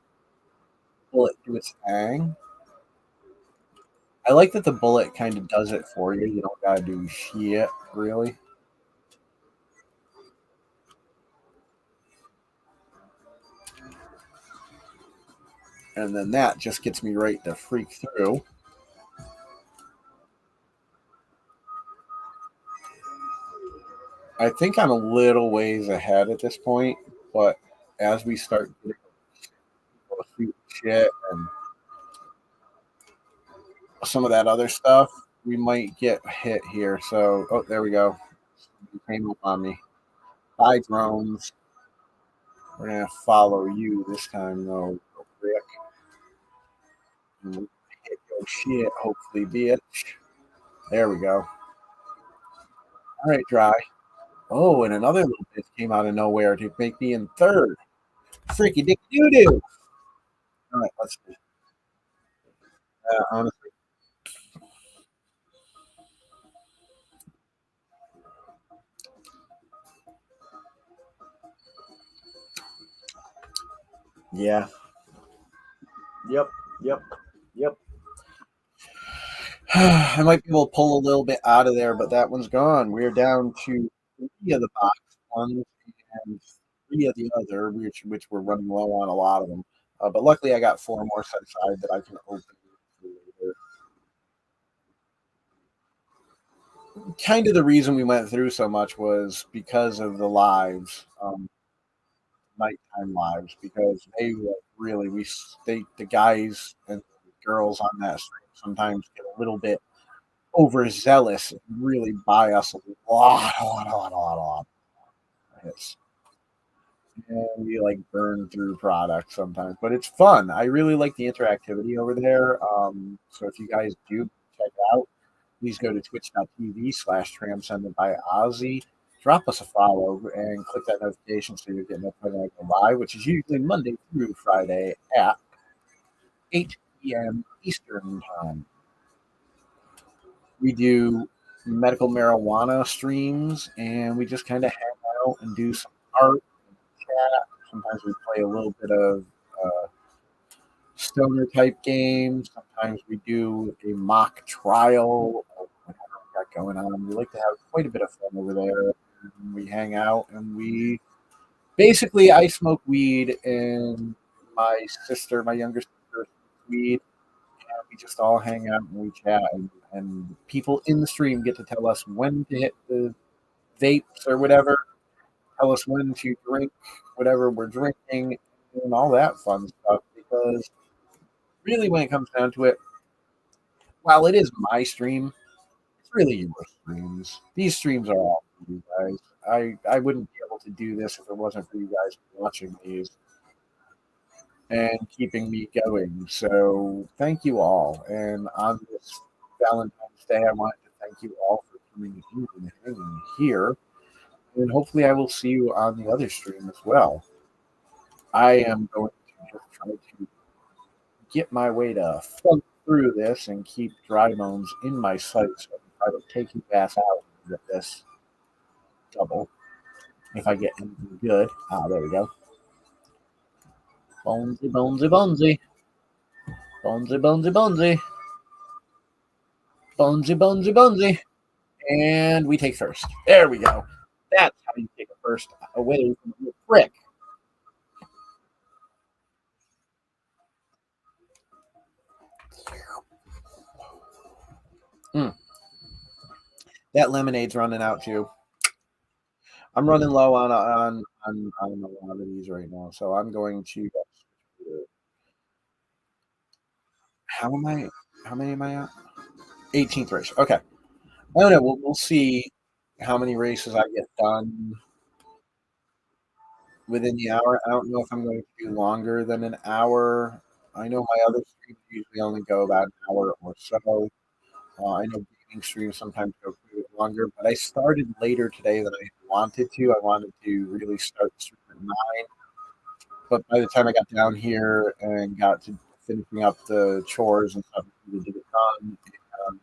bullet do its thing. I like that the bullet kind of does it for you. You don't gotta do shit, really. And then that just gets me right to freak through. I think I'm a little ways ahead at this point, but as we start getting shit and some of that other stuff, we might get hit here. So, oh, there we go. It came up on me. Bye, drones. We're gonna follow you this time, though, Rick. And hit your shit, hopefully, bitch. There we go. All right, dry. Oh, and another little bitch came out of nowhere to make me in third. Freaky dick doo doo. All right, let's see. Honestly, yeah. Yep. Yep. Yep. I might be able to pull a little bit out of there, but that one's gone. We're down to three of the box ones and three of the other, which we're running low on a lot of them. But luckily, I got four more set aside that I can open later. Kind of the reason we went through so much was because of the lives, nighttime lives, because they were really the guys and girls on that stream sometimes get a little bit overzealous and really buy us a lot of hits. And we like burn through products sometimes, but it's fun. I really like the interactivity over there. So if you guys do check it out, please go to twitch.tv/transcendent by Ozzy. Drop us a follow and click that notification so you're getting notified when I go live, which is usually Monday through Friday at 8 p.m. Eastern Time. We do medical marijuana streams and we just kind of hang out and do some art and chat. Sometimes we play a little bit of stoner type games. Sometimes we do a mock trial of whatever we got going on. We like to have quite a bit of fun over there. And we hang out and we basically I smoke weed and my younger sister, smokes weed. And we just all hang out and we chat and people in the stream get to tell us when to hit the vapes or whatever, tell us when to drink whatever we're drinking and all that fun stuff because really when it comes down to it, while it is my stream, it's really your streams. These streams are all for you guys. I wouldn't be able to do this if it wasn't for you guys watching these and keeping me going. So thank you all. And on this Valentine's Day, I wanted to thank you all for coming in and hanging here. And hopefully I will see you on the other stream as well. I am going to just try to get my way to funk through this and keep dry bones in my sight so I can try to take his ass out with this double. If I get anything good. There we go. Bonesy, bonesy, bonesy. Bonesy, bonesy, bonesy. Bonesy, bonesy, bonesy. And we take first. There we go. That's how you take a first away from the prick. Mm. That lemonade's running out too. I'm running low on a lot of these right now, so I'm going to. How am I? How many am I at? 18th race. Okay. I don't know. We'll see how many races I get done within the hour. I don't know if I'm going to do longer than an hour. I know my other streams usually only go about an hour or so. I know gaming streams sometimes go a bit longer, but I started later today than I wanted to. I wanted to really start the stream at 9, but by the time I got down here and got to finishing up the chores and stuff, I needed to get done. And,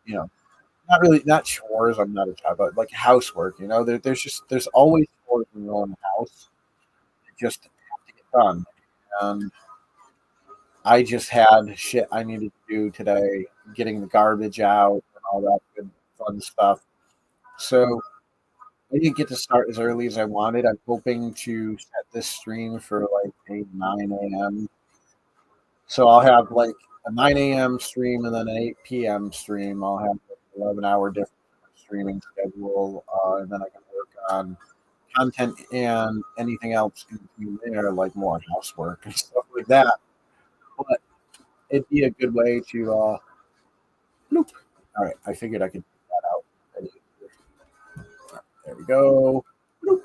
you know, not really, not chores. I'm not a child, but like housework. You know, there's always chores in your own house. You just have to get done. And I just had shit I needed to do today, getting the garbage out and all that good fun stuff. So I didn't get to start as early as I wanted. I'm hoping to set this stream for like 8, 9 a.m. So I'll have like a 9 a.m. stream and then an 8 p.m. stream. I'll have like an 11-hour different streaming schedule, and then I can work on content and anything else in between there, like more housework and stuff like that. But it'd be a good way to. Bloop. All right, I figured I could do that out. There we go. Bloop,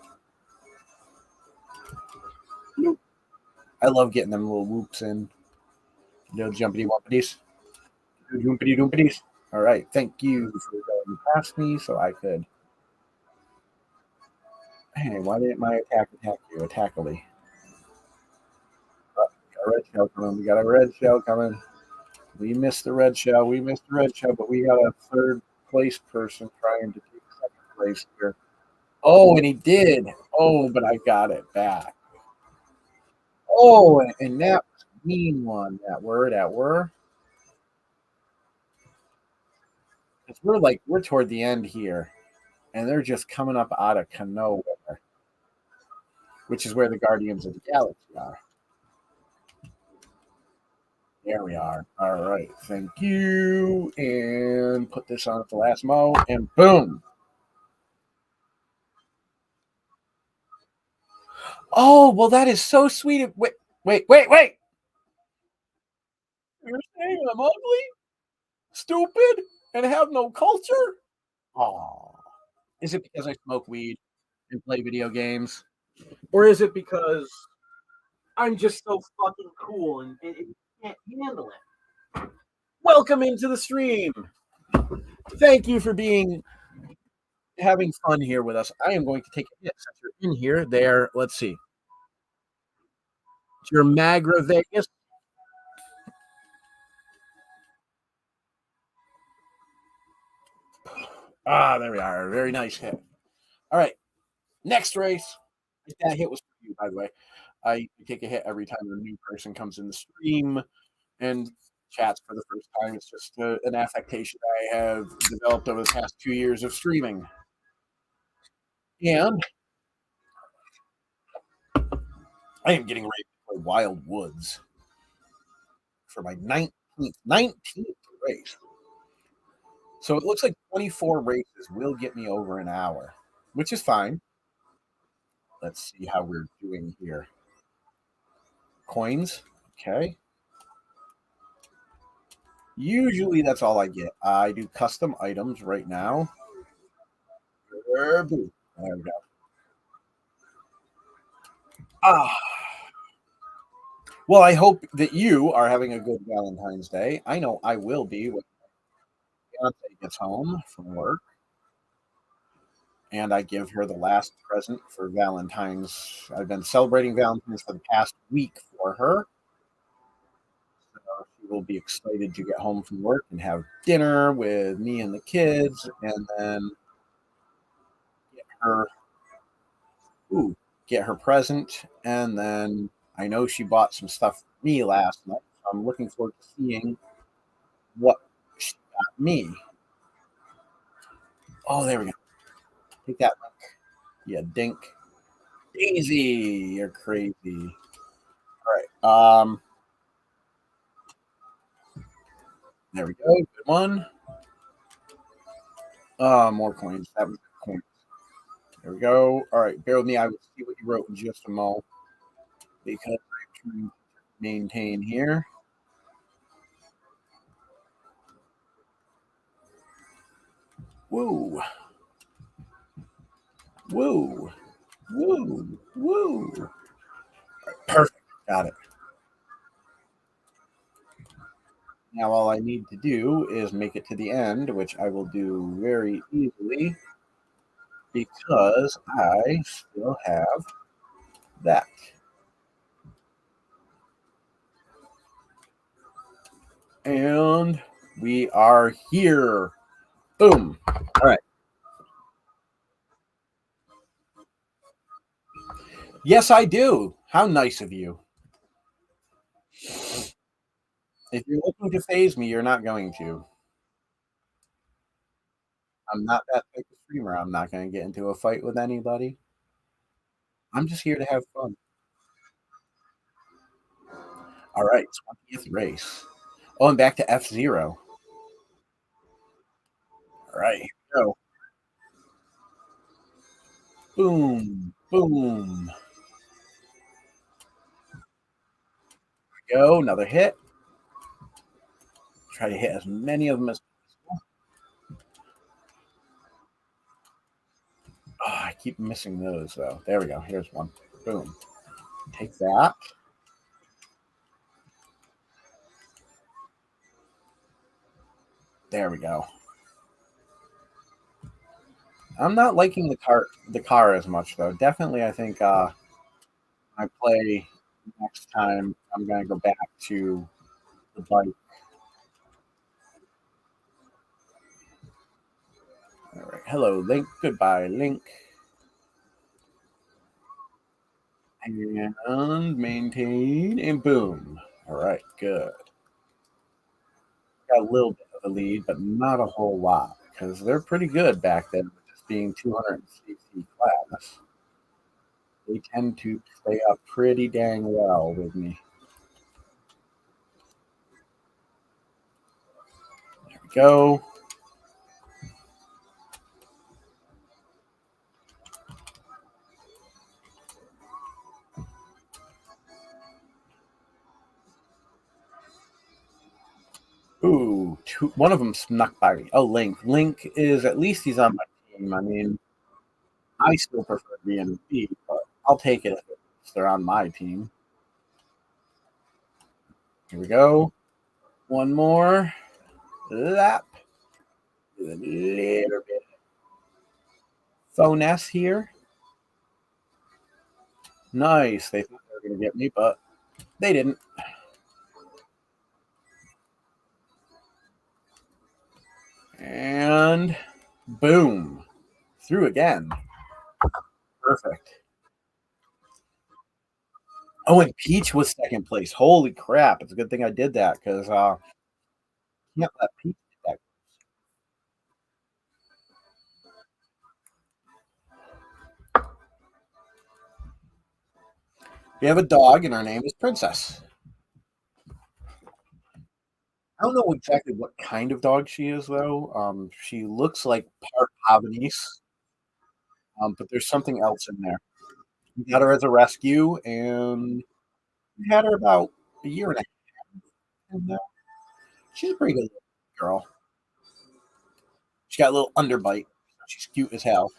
bloop. I love getting them little whoops in. Little jumpity wumpities. Jumpity dumpities. All right, thank you for going past me so I could. Hey, why didn't my attack you? Attackily. Got a red shell coming. We got a red shell coming. We missed the red shell. We missed the red shell, but we got a third place person trying to take second place here. Oh, and he did. Oh, but I got it back. Oh, and that was a mean one. That word, that word. Because we're toward the end here, and they're just coming up out of nowhere, which is where the Guardians of the Galaxy are. There we are. All right. Thank you. And put this on at the last mo, and boom. Oh, well, that is so sweet. Wait. You're saying I'm ugly, stupid, and have no culture? Oh. Is it because I smoke weed and play video games? Or is it because I'm just so fucking cool and you can't handle it? Welcome into the stream. Thank you for having fun here with us. I am going to take a hit since you're in here. There, let's see. It's your Magra Vegas. Ah, there we are. Very nice hit. All right. Next race. That hit was for you, by the way. I take a hit every time a new person comes in the stream and chats for the first time. It's just an affectation I have developed over the past 2 years of streaming. And I am getting ready to play Wild Woods for my 19th race. So it looks like 24 races will get me over an hour, which is fine. Let's see how we're doing here. Coins. Okay. Usually that's all I get. I do custom items right now. There we go. Ah. Well, I hope that you are having a good Valentine's Day. I know I will be when my fiance gets home from work. And I give her the last present for Valentine's. I've been celebrating Valentine's for the past week for her. So she will be excited to get home from work and have dinner with me and the kids, and then get her, get her present. And then I know she bought some stuff for me last night. So I'm looking forward to seeing what she got me. Oh, there we go. Take that link. Yeah, dink. Daisy, you're crazy. All right. There we go. Good one. More coins. That was coins. There we go. All right. Bear with me. I will see what you wrote in just a moment because I'm trying to maintain here. Woo. Woo. Woo. Woo. Right, perfect. Got it. Now all I need to do is make it to the end, which I will do very easily because I still have that. And we are here. Boom. All right. Yes, I do. How nice of you. If you're looking to phase me, you're not going to. I'm not that type of streamer. I'm not going to get into a fight with anybody. I'm just here to have fun. All right, 20th race. Oh, and back to F-Zero. All right, here we go. Boom, boom. Here we go, another hit. Try to hit as many of them as possible. Oh, I keep missing those, though. There we go. Here's one. Boom. Take that. There we go. I'm not liking the car as much, though. Definitely, I think I play next time. I'm gonna go back to the bike. All right. Hello, Link. Goodbye, Link. And maintain and boom. All right, good. Got a little bit of a lead, but not a whole lot because they're pretty good back then with this being 200cc class. They tend to stay up pretty dang well with me. There we go. Ooh, one of them snuck by me. Oh, Link. Link is at least he's on my team. I mean, I still prefer B, but I'll take it if they're on my team. Here we go. One more lap. A little bit finesse here. Nice. They thought they were going to get me, but they didn't. And boom. Through again. Perfect. Oh, and Peach was second place. Holy crap. It's a good thing I did that because can't let Peach get that. We have a dog, and her name is Princess. I don't know exactly what kind of dog she is, though. She looks like part Havanese, but there's something else in there. We got her as a rescue, and we had her about a year and a half. And, she's a pretty good girl. She got a little underbite. She's cute as hell.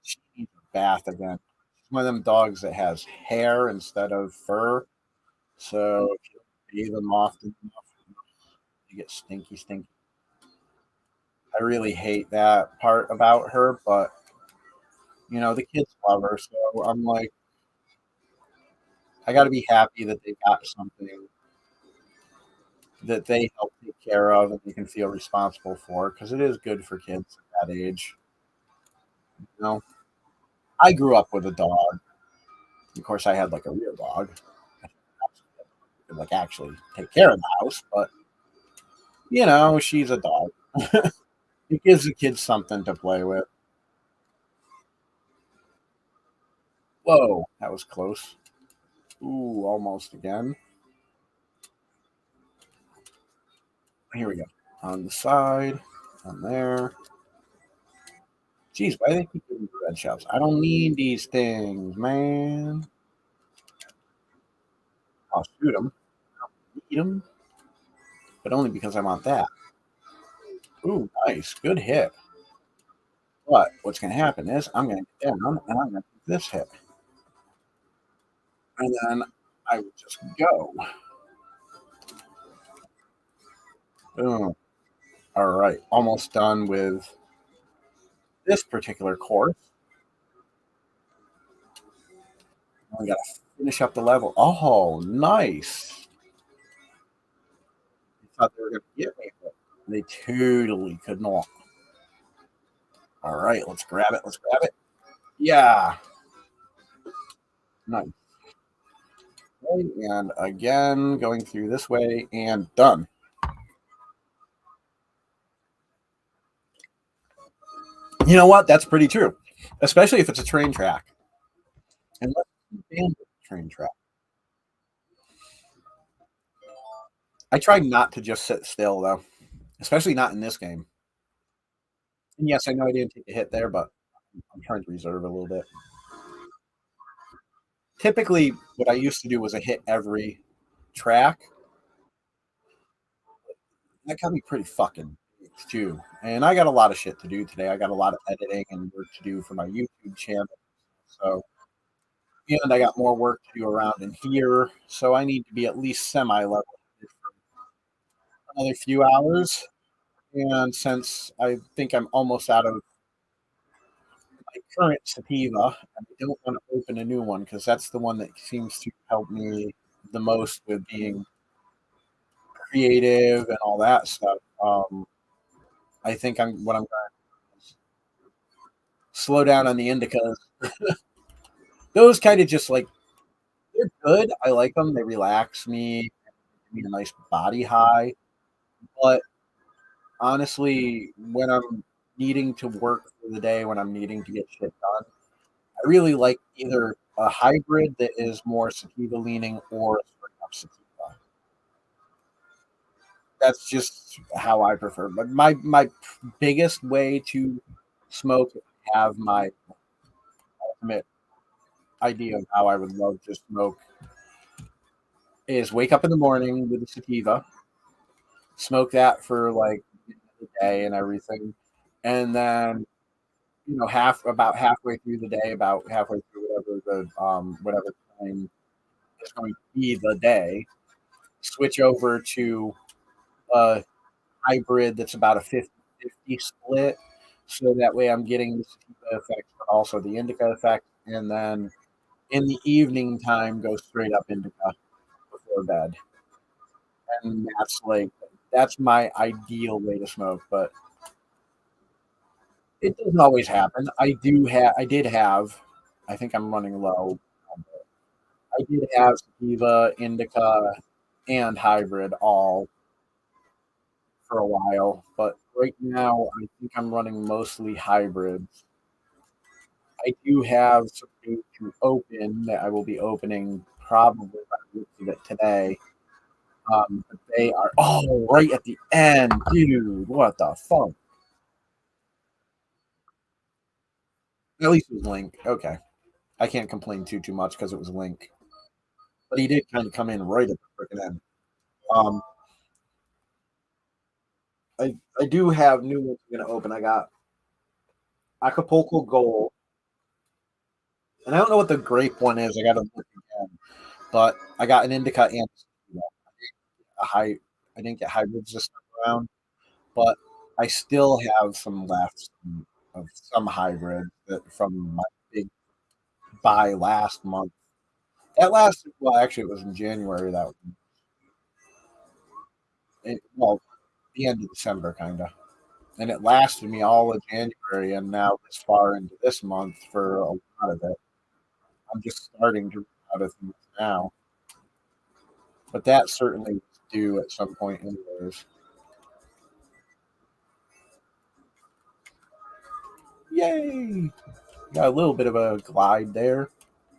She needs a bath again. She's one of them dogs that has hair instead of fur. So if you don't bathe them often enough, you get stinky, stinky. I really hate that part about her, but the kids love her, so I'm like, I got to be happy that they got something that they help take care of and they can feel responsible for because it is good for kids at that age. You know, I grew up with a dog. Of course, I had like a real dog. I could like actually take care of the house, but she's a dog. It gives the kids something to play with. Whoa, that was close. Ooh, almost again. Here we go. On the side, on there. Jeez, why do they keep giving me red shells? I don't need these things, man. I'll shoot them. I'll eat them. But only because I want that. Ooh, nice. Good hit. But what's going to happen is I'm going to get down and I'm going to do this hit. And then I would just go. Boom. All right. Almost done with this particular course. We got to finish up the level. Oh, nice. I thought they were going to get me, but they totally could not. All right, let's grab it. Let's grab it. Yeah. Nice. Okay, and again, going through this way and done. You know what? That's pretty true, especially if it's a train track. And let's abandon the train track. I try not to just sit still though, especially not in this game. And yes, I know I didn't take a hit there, but I'm trying to reserve a little bit. Typically, what I used to do was a hit every track. That got me pretty fucking pissed, too. And I got a lot of shit to do today. I got a lot of editing and work to do for my YouTube channel. So, and I got more work to do around in here. So I need to be at least semi level for another few hours. And since I think I'm almost out of my current sativa, I don't want to open a new one because that's the one that seems to help me the most with being creative and all that stuff. I think I'm going to slow down on the indicas. Those kind of just like they're good. I like them. They relax me, give me a nice body high. But honestly, when I'm needing to work for the day, when I'm needing to get shit done, I really like either a hybrid that is more sativa leaning or a straight up sativa. That's just how I prefer. But my biggest way to smoke, have my ultimate idea of how I would love to smoke is wake up in the morning with a sativa, smoke that for like the day and everything, and then about halfway through the day, about halfway through whatever time is going to be the day, switch over to a hybrid that's about a 50-50 split. So that way I'm getting the sativa effect, but also the indica effect. And then in the evening time, go straight up indica before bed. And that's my ideal way to smoke. But it doesn't always happen. I did have, I think I'm running low. I did have sativa, indica, and hybrid all for a while, but right now I think I'm running mostly hybrids. I do have something to open that I will be opening probably by the looks of it today. But they are all right at the end, dude. What the fuck? At least it was Link. Okay, I can't complain too much because it was Link, but he did kind of come in right at the freaking end. Um, I do have new ones I'm gonna open. I got Acapulco Gold, and I don't know what the grape one is. I got to look again, but I got an indica and a high. I didn't get hybrids this time around, but I still have some left of some hybrid that from my big buy last month. That lasted well. Actually, it was in January. Well, the end of December, kind of, and it lasted me all of January, and now this far into this month for a lot of it. I'm just starting to run out of things now, but that certainly was due at some point, anyways. Yay! Got a little bit of a glide there.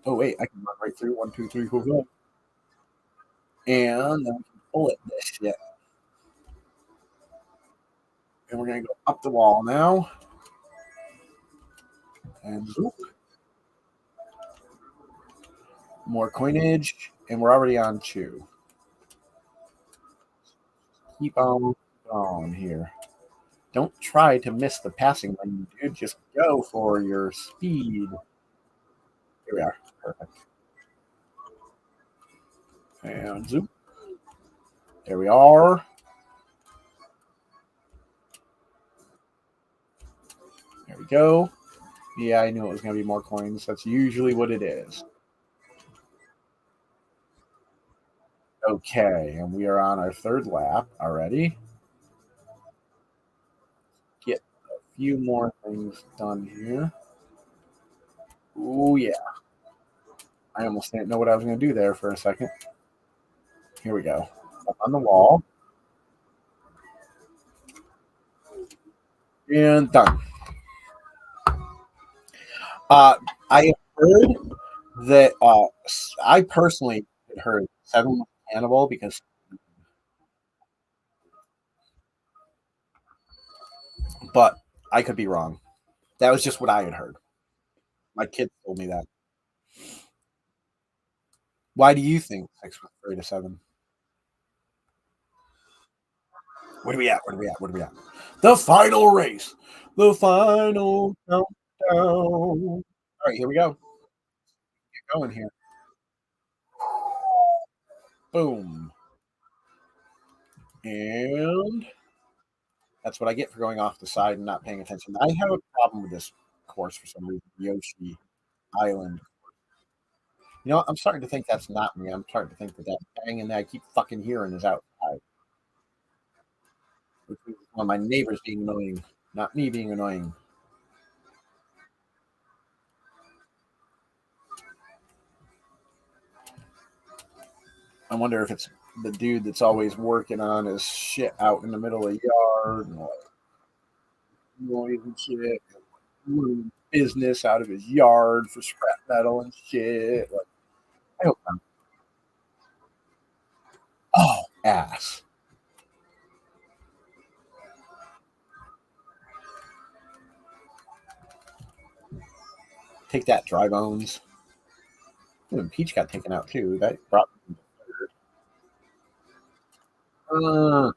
Oh wait, I can run right through 1, 2, 3, 4, 5, and then we can pull it this shit. And we're gonna go up the wall now, and zoop, more coinage, and we're already on 2. Keep on here. Don't try to miss the passing lane, dude. Just go for your speed. Here we are. Perfect. And zoop. There we are. There we go. Yeah, I knew it was going to be more coins. That's usually what it is. Okay, and we are on our 3rd lap already. Get a few more things done here. Oh, yeah. I almost didn't know what I was going to do there for a second. Here we go. Up on the wall. And done. I heard that I personally had heard 7 was cannibal because but I could be wrong. That was just what I had heard. My kids told me that. Why do you think 6 was 3 to 7? What are we at? What are we at? What are we at? The final race. The final countdown. All right, here we go. Get going here. Boom. And that's what I get for going off the side and not paying attention. I have a problem with this course for some reason. Yoshi Island. You know, I'm starting to think that's not me. I'm starting to think that banging that I keep fucking hearing is outside. Which is one of my neighbors being annoying, not me being annoying. I wonder if it's the dude that's always working on his shit out in the middle of the yard and like noise and shit. Business out of his yard for scrap metal and shit. Like, I hope not. Oh, ass. Take that, dry bones. Ooh, and Peach got taken out too. That brought me third.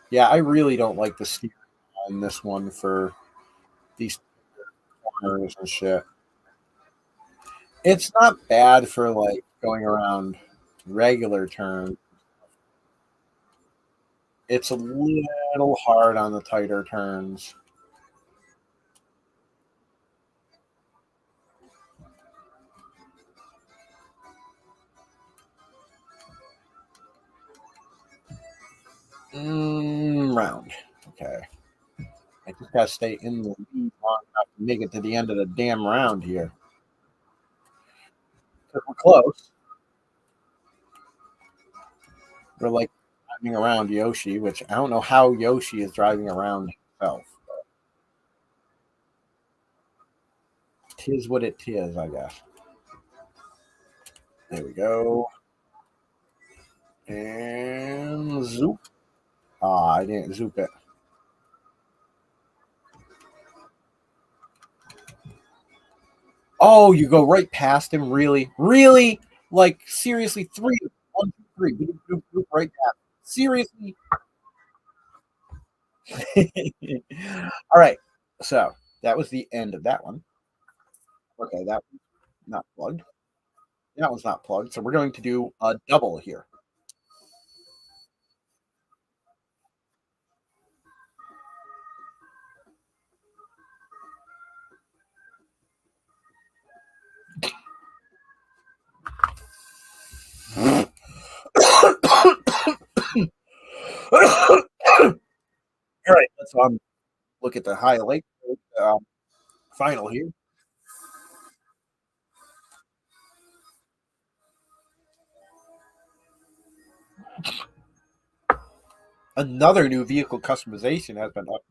Yeah, I really don't like the steering on this one for these corners and shit. It's not bad for like going around regular turns. It's a little hard on the tighter turns. Round. Okay. I just gotta stay in the lead long enough to make it to the end of the damn round here. Because we're close. We're like driving around Yoshi, which I don't know how Yoshi is driving around himself. Tis what it is, I guess. There we go. And zoop. Ah, I didn't zoop it. Oh, you go right past him? Really? Really? Like, seriously, three. One, two, three. Boop, boop, boop, right past. Seriously? All right. So, that was the end of that one. Okay, that one's not plugged. That one's not plugged. So, we're going to do a double here. All right, let's look at the highlight final here. Another new vehicle customization has been up.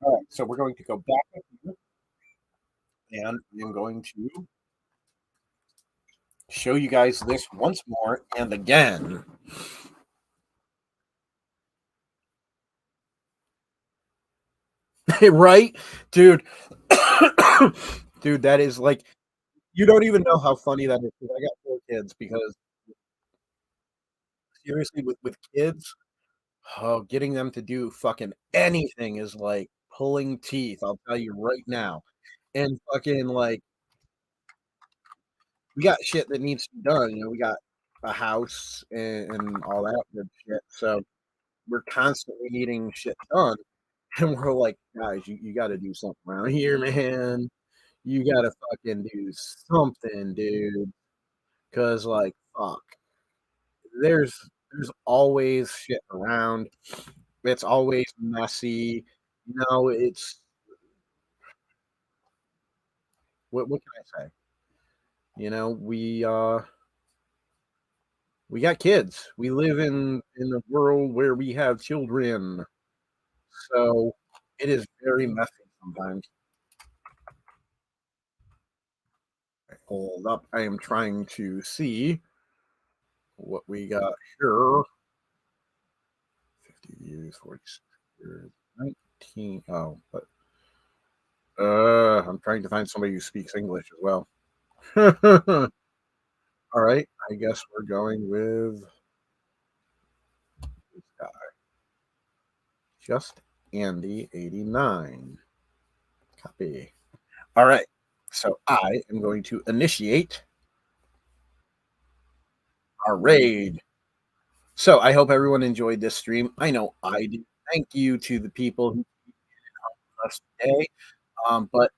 All right, so we're going to go back up here, and I'm going to show you guys this once more and again. Right, dude? Dude, that is like you don't even know how funny that is. Because I got 4 kids. Because seriously, with kids, oh, getting them to do fucking anything is like pulling teeth. I'll tell you right now. And fucking like we got shit that needs to be done. You know, we got a house and all that good shit. So we're constantly needing shit done. And we're like, guys, you got to do something around here, man. You got to fucking do something, dude. Because, like, fuck, there's there's always shit around. It's always messy. You know, it's what can I say? You know, we got kids. We live in a world where we have children. So it is very messy sometimes. Hold up. I am trying to see. what we got here. 50 views, 46 viewers, 19. Oh, but I'm trying to find somebody who speaks English as well. All right, I guess we're going with this guy, just Andy 89. Copy. All right, so I am going to initiate our raid. So I hope everyone enjoyed this stream. I know I did. Thank you to the people who helped us today. But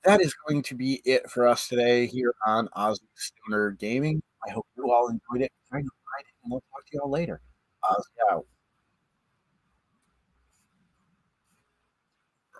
that is going to be it for us today here on Ozzy Stoner Gaming. I hope you all enjoyed it. Try to find it, and we'll talk to you all later. Ozzy out.